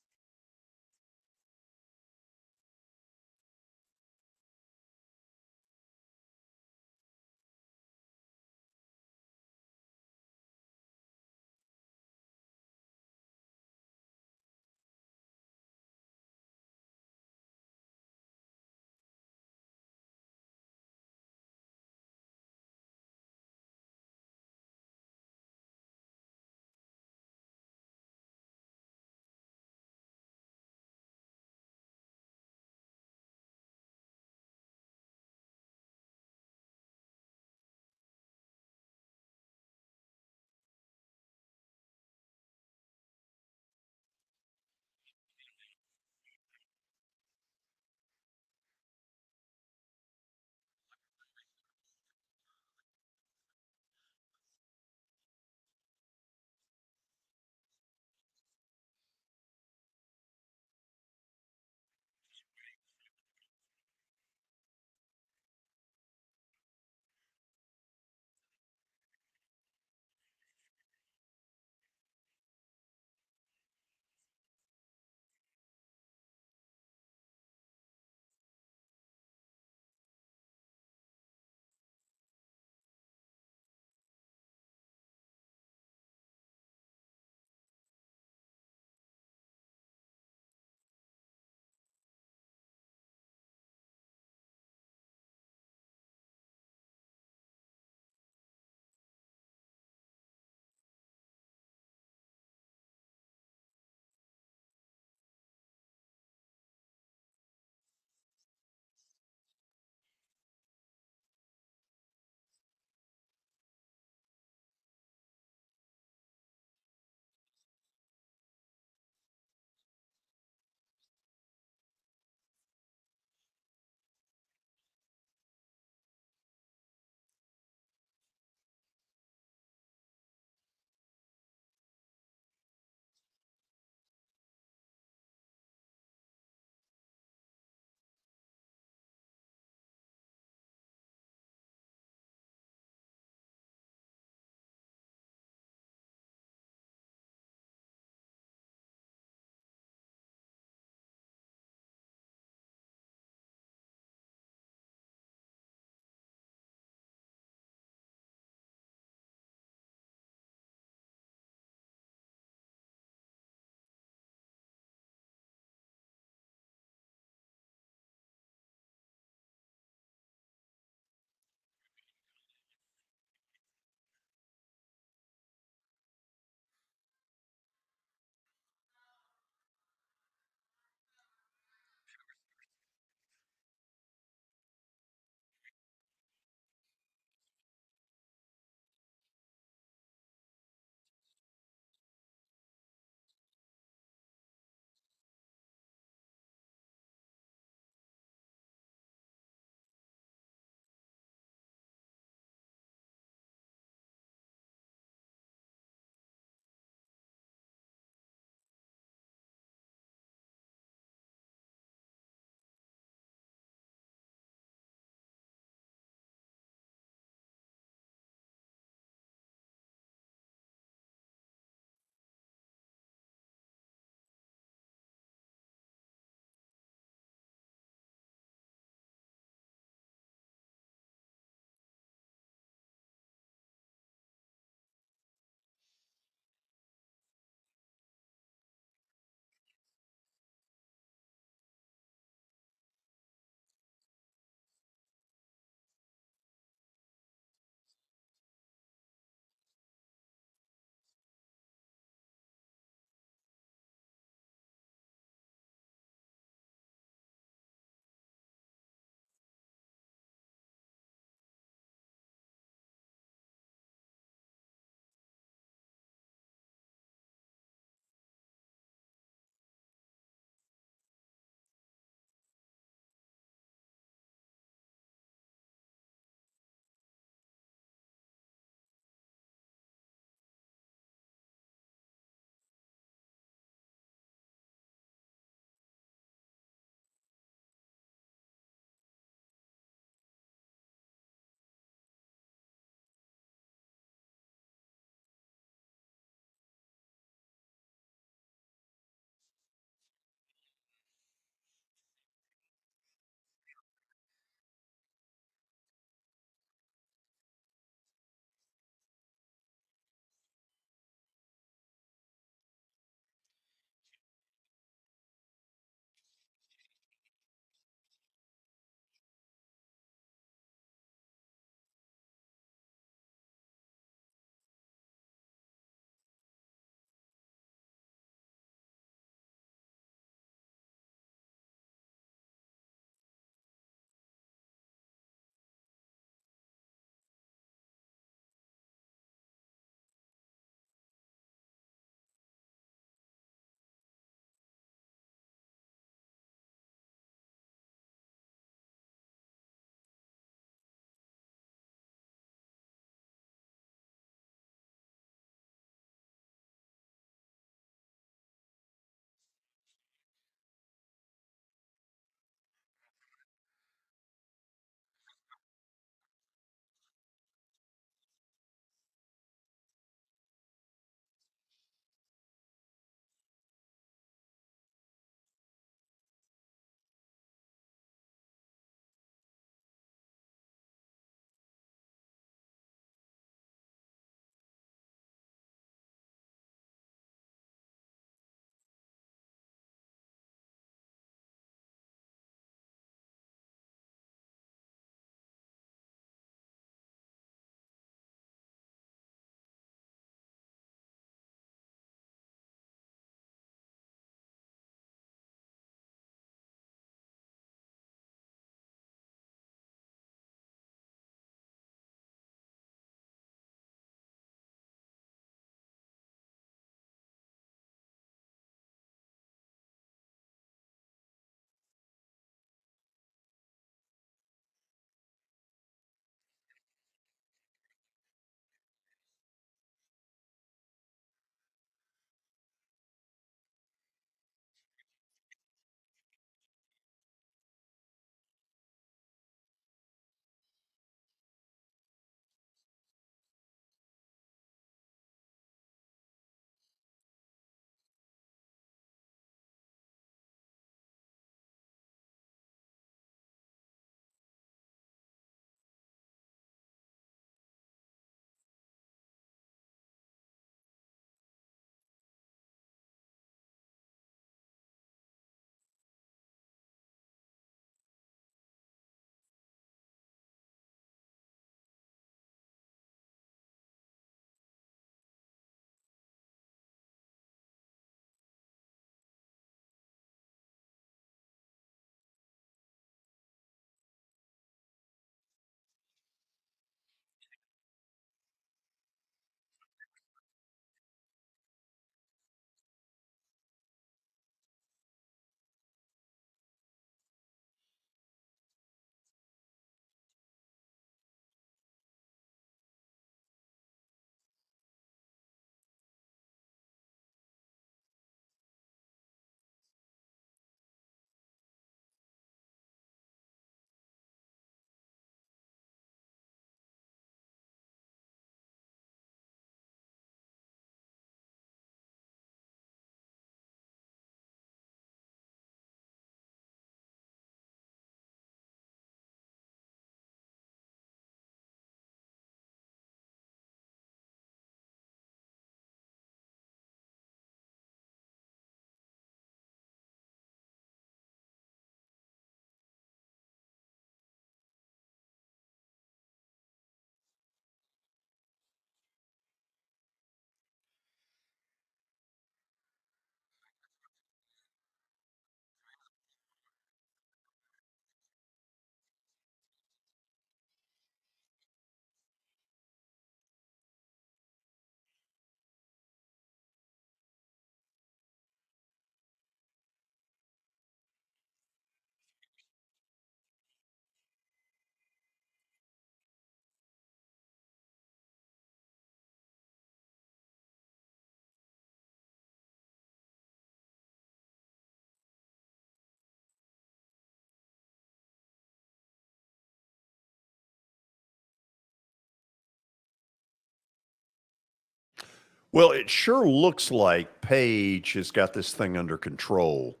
Well, it sure looks like Page has got this thing under control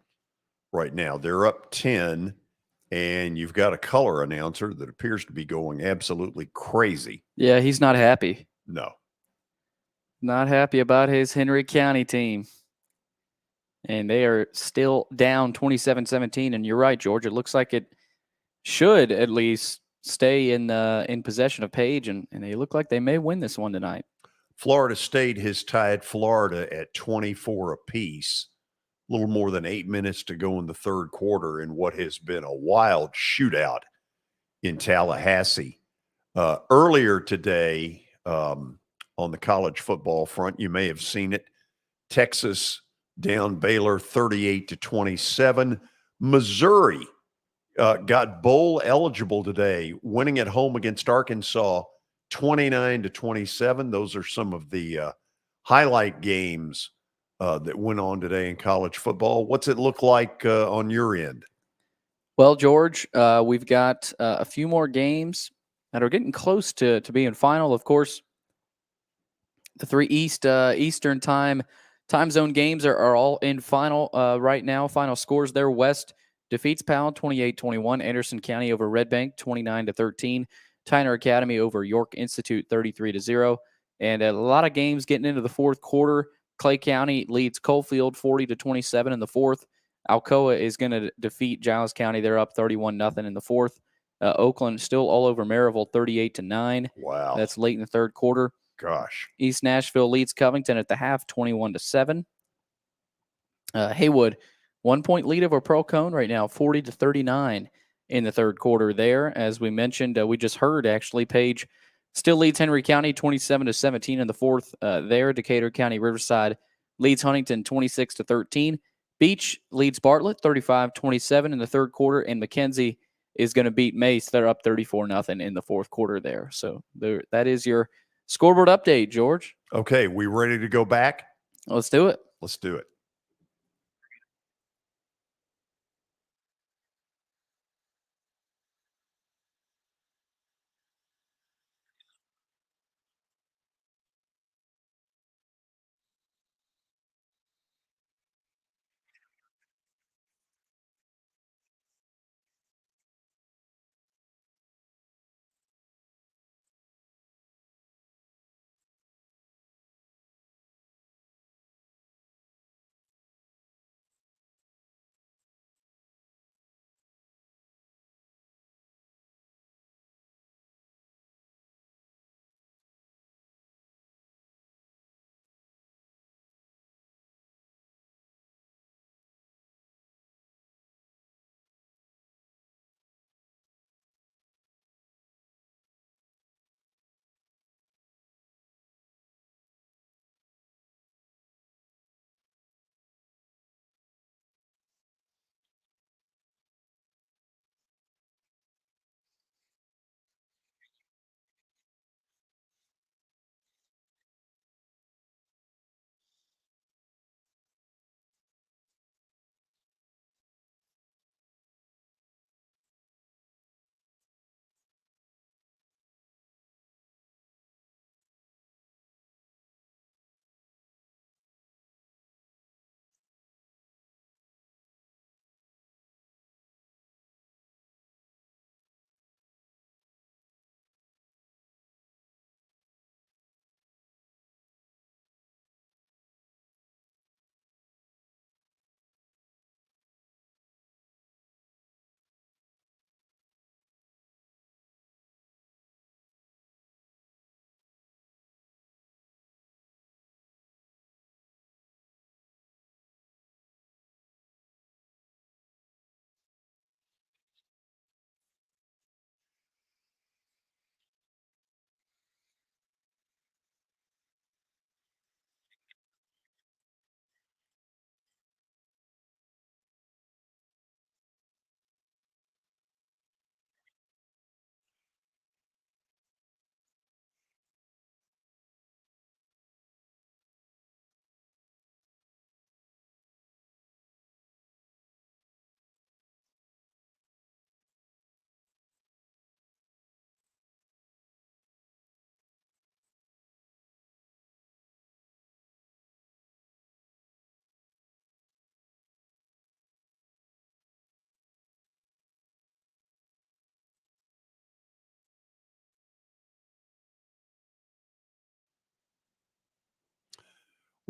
right now. They're up 10, and you've got a color announcer that appears to be going absolutely crazy. Yeah, he's not happy. No. Not happy about his Henry County team. And they are still down 27-17. And you're right, George. It looks like it should at least stay in possession of Page, and they look like they may win this one tonight. Florida State has tied Florida at 24 apiece. A little more than 8 minutes to go in the third quarter in what has been a wild shootout in Tallahassee. Earlier today, on the college football front, you may have seen it. Texas down Baylor 38-27. Missouri got bowl eligible today, winning at home against Arkansas 29-27. Those are some of the highlight games that went on today in college football. What's it look like on your end? Well, George, we've got a few more games that are getting close to being final. Of course, the three Eastern time zone games are all in final right now. Final scores there. West defeats Powell 28-21. Anderson County over Red Bank 29-13. Tyner Academy over York Institute 33-0. And a lot of games getting into the fourth quarter. Clay County leads Coalfield 40-27 in the fourth. Alcoa is going to defeat Giles County. They're up 31-0 in the fourth. Oakland still all over Maryville 38-9. Wow. That's late in the third quarter. Gosh. East Nashville leads Covington at the half 21-7. Haywood, 1 point lead over Pearl Cone right now, 40-39 in the third quarter there. As we mentioned, we just heard actually Page still leads Henry County 27-17 in the fourth there. Decatur County Riverside leads Huntington 26-13. Beach leads Bartlett 35-27 in the third quarter, and McKenzie is going to beat Mace. They're up 34-0 in the fourth quarter there. So that is your scoreboard update, George. Okay, we ready to go back? Let's do it. Let's do it.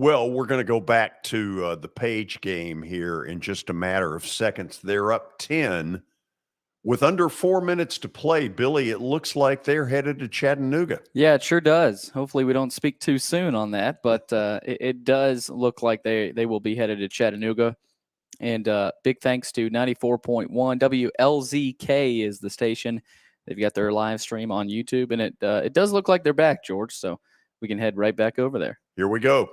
Well, we're going to go back to the Page game here in just a matter of seconds. They're up 10 with under 4 minutes to play. Billy, it looks like they're headed to Chattanooga. Yeah, it sure does. Hopefully we don't speak too soon on that, but it does look like they will be headed to Chattanooga. And big thanks to 94.1 WLZK is the station. They've got their live stream on YouTube, and it does look like they're back, George, so we can head right back over there. Here we go.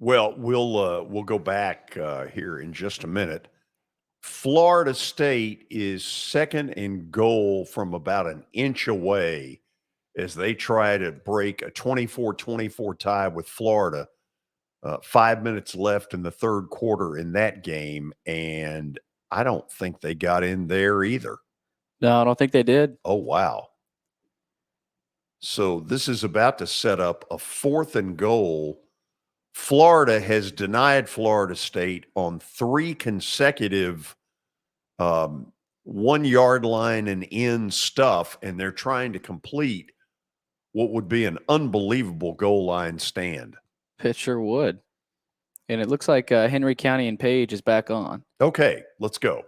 Well, we'll go back here in just a minute. Florida State is second and goal from about an inch away as they try to break a 24-24 tie with Florida. 5 minutes left in the third quarter in that game, and I don't think they got in there either. No, I don't think they did. Oh, wow. So this is about to set up a 4th and goal. Florida has denied Florida State on 3 consecutive 1 yard line and in stuff, and they're trying to complete what would be an unbelievable goal line stand. It sure would. And it looks like Henry County and Page is back on. Okay, let's go.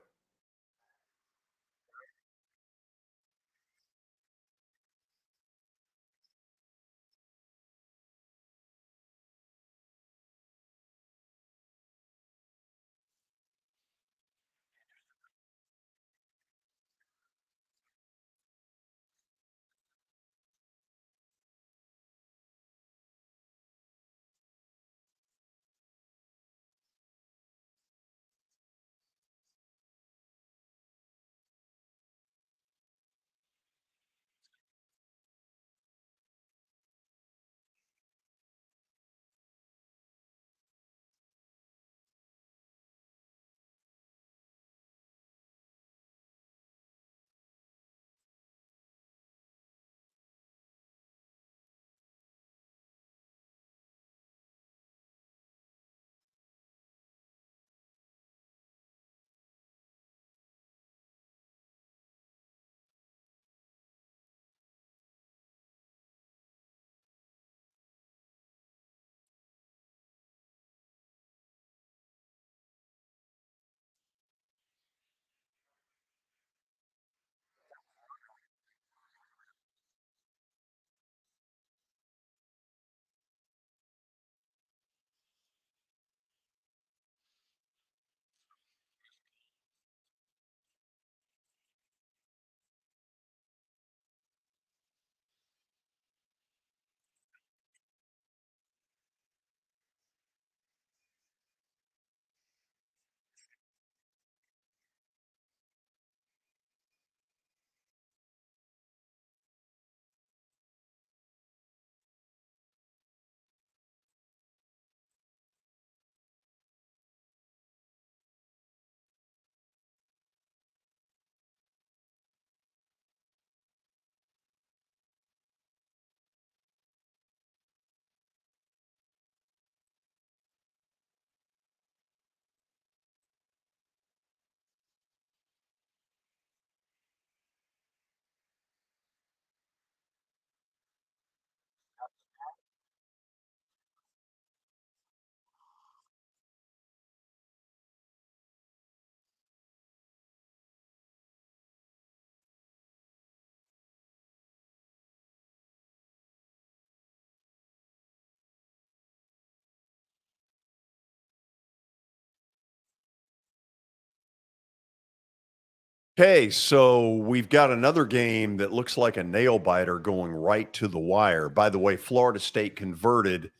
Okay, so we've got another game that looks like a nail biter going right to the wire. By the way, Florida State converted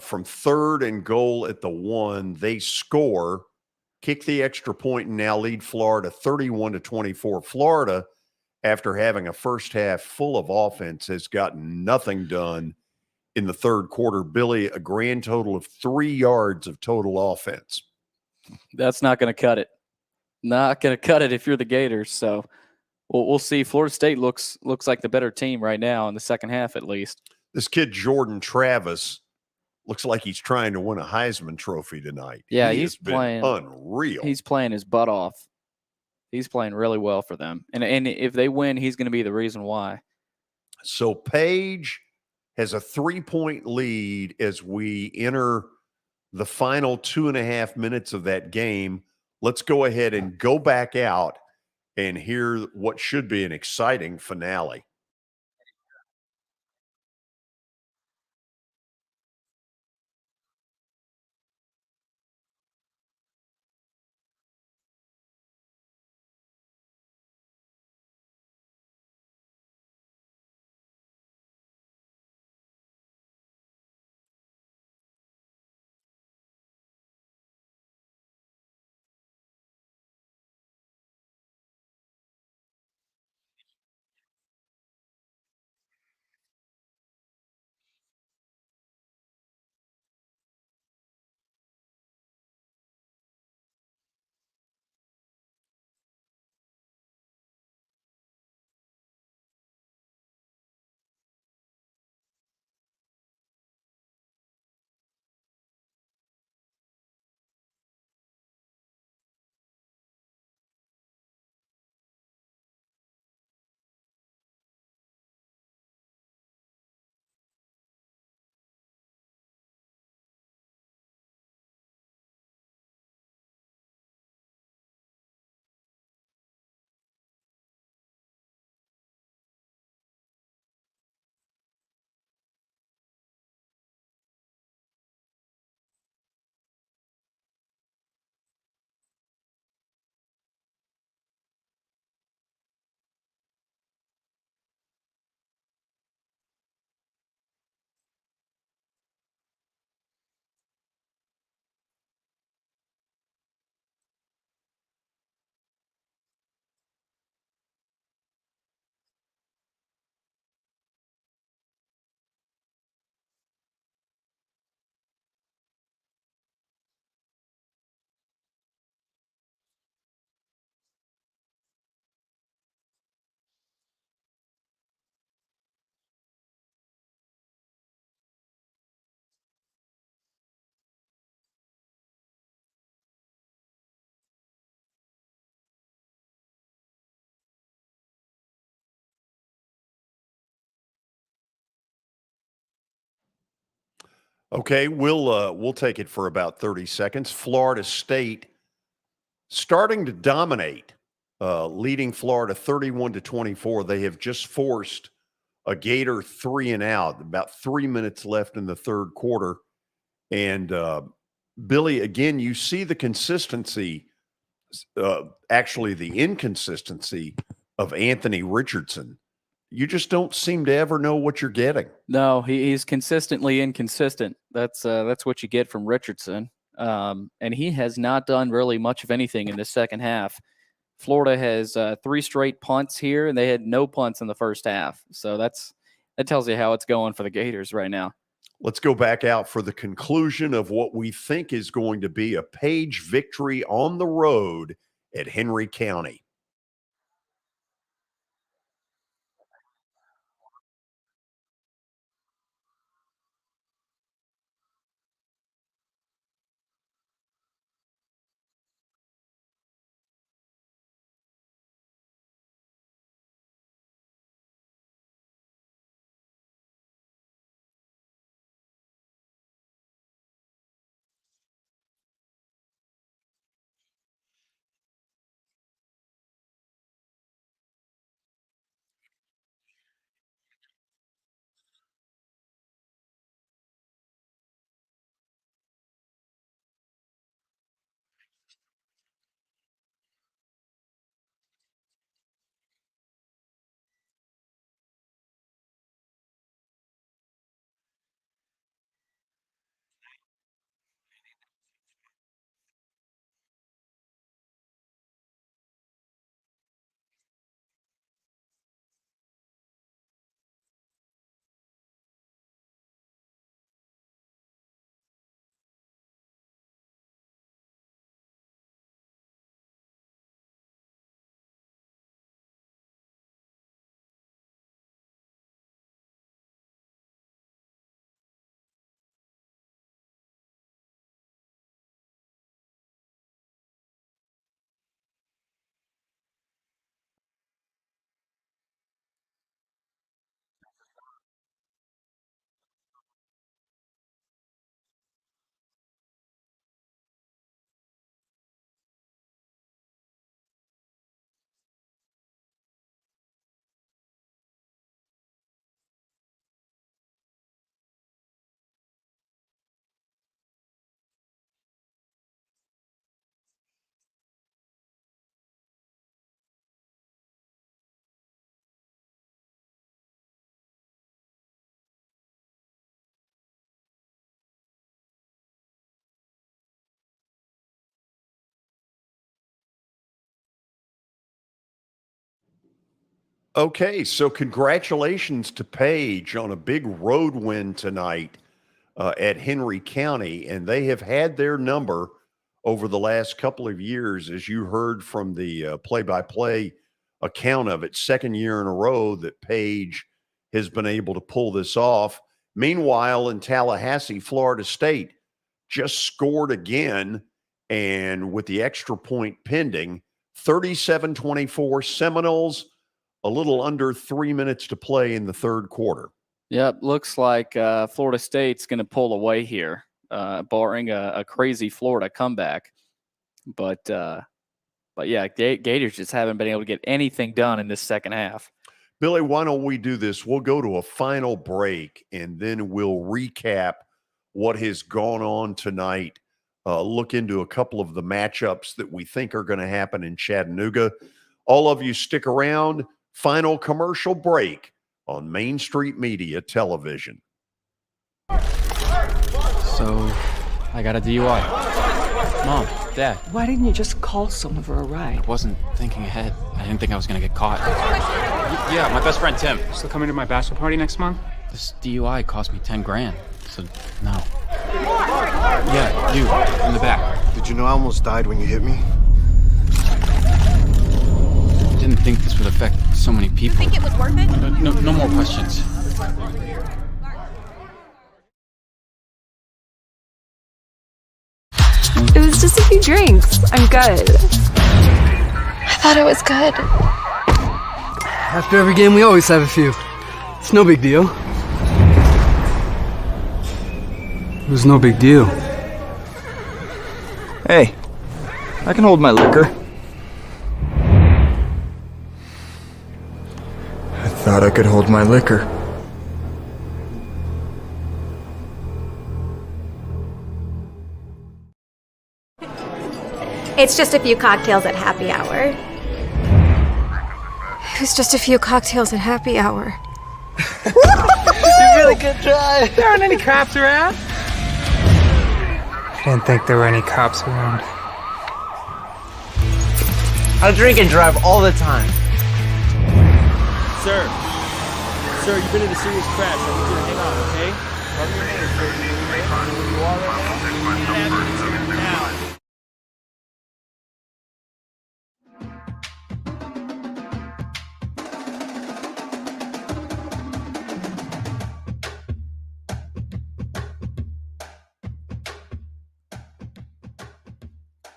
from 3rd and goal at the 1. They score, kick the extra point, and now lead Florida 31-24. Florida, after having a first half full of offense, has gotten nothing done in the third quarter. Billy, a grand total of 3 yards of total offense. That's not going to cut it. Not going to cut it if you're the Gators. So we'll see. Florida State looks like the better team right now in the second half, at least. This kid Jordan Travis looks like he's trying to win a Heisman Trophy tonight. Yeah, he he's has been playing unreal. He's playing his butt off. He's playing really well for them, and if they win, he's going to be the reason why. So Page has a 3-point lead as we enter the final 2.5 minutes of that game. Let's go ahead and go back out and hear what should be an exciting finale. Okay, we'll take it for about 30 seconds. Florida State starting to dominate, leading Florida 31-24. They have just forced a Gator 3 and out. About 3 minutes left in the third quarter, and Billy, again, you see the consistency, actually the inconsistency of Anthony Richardson. You just don't seem to ever know what you're getting. No, he's consistently inconsistent. That's what you get from Richardson. And he has not done really much of anything in the second half. Florida has 3 straight punts here, and they had no punts in the first half. So that tells you how it's going for the Gators right now. Let's go back out for the conclusion of what we think is going to be a Page victory on the road at Henry County. Okay, so congratulations to Page on a big road win tonight at Henry County, and they have had their number over the last couple of years, as you heard from the play-by-play account of it. Second year in a row that Page has been able to pull this off. Meanwhile, in Tallahassee, Florida State just scored again, and with the extra point pending, 37-24 Seminoles. A little under 3 minutes to play in the third quarter. Yep, looks like Florida State's going to pull away here, barring a crazy Florida comeback. But yeah, Gators just haven't been able to get anything done in this second half. Billy, why don't we do this? We'll go to a final break, and then we'll recap what has gone on tonight, look into a couple of the matchups that we think are going to happen in Chattanooga. All of you stick around. Final commercial break on Main Street Media Television. So, I got a DUI. Mom, Dad. Why didn't you just call someone for a ride? I wasn't thinking ahead. I didn't think I was going to get caught. Yeah, my best friend Tim. Still coming to my bachelor party next month? This DUI cost me 10 grand. So, no. Yeah, you, in the back. Did you know I almost died when you hit me? I didn't think this would affect so many people. Think it was worth it? No more questions. It was just a few drinks. I'm good. I thought it was good. After every game, we always have a few. It's no big deal. It was no big deal. Hey, I can hold my liquor. I thought I could hold my liquor. It's just a few cocktails at happy hour. It was just a few cocktails at happy hour. You really good try. There aren't any cops around. I didn't think there were any cops around. I drink and drive all the time. Sir, you've been in a serious crash. I need you to hang on, okay? Cover your name, sir. Where you are right now? Ambulance now.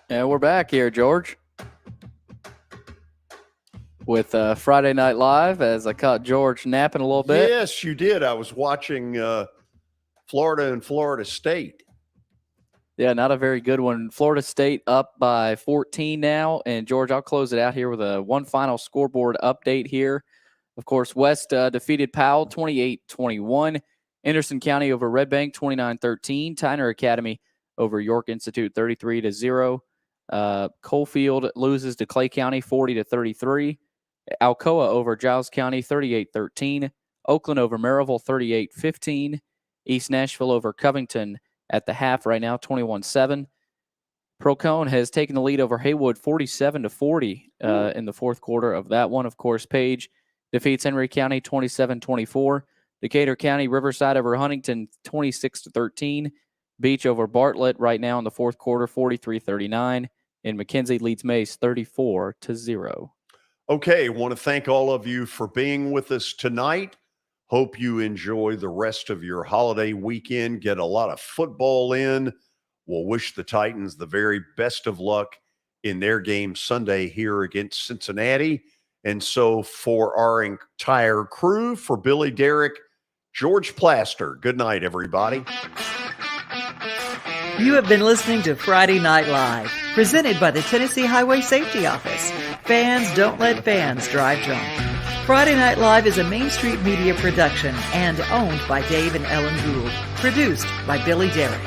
And we're back here, George, with Friday Night Live, as I caught George napping a little bit. Yes, you did. I was watching Florida and Florida State. Yeah, not a very good one. Florida State up by 14 now. And, George, I'll close it out here with one final scoreboard update here. Of course, West defeated Powell 28-21. Anderson County over Red Bank 29-13. Tyner Academy over York Institute 33-0. Coalfield loses to Clay County 40-33. Alcoa over Giles County 38-13. Oakland over Maryville 38-15. East Nashville over Covington at the half right now 21-7. Procone has taken the lead over Haywood 47-40 in the fourth quarter of that one. Of course, Page defeats Henry County 27-24. Decatur County Riverside over Huntington 26-13. Beach over Bartlett right now in the fourth quarter 43-39. And McKenzie leads Mace 34-0. Okay, want to thank all of you for being with us tonight. Hope you enjoy the rest of your holiday weekend. Get a lot of football in. We'll wish the Titans the very best of luck in their game Sunday here against Cincinnati. And so for our entire crew, for Billy, Derrick, George Plaster, good night, everybody. You have been listening to Friday Night Live, presented by the Tennessee Highway Safety Office. Fans don't let fans drive drunk. Friday Night Live is a Main Street Media production and owned by Dave and Ellen Gould. Produced by Billy Derrick.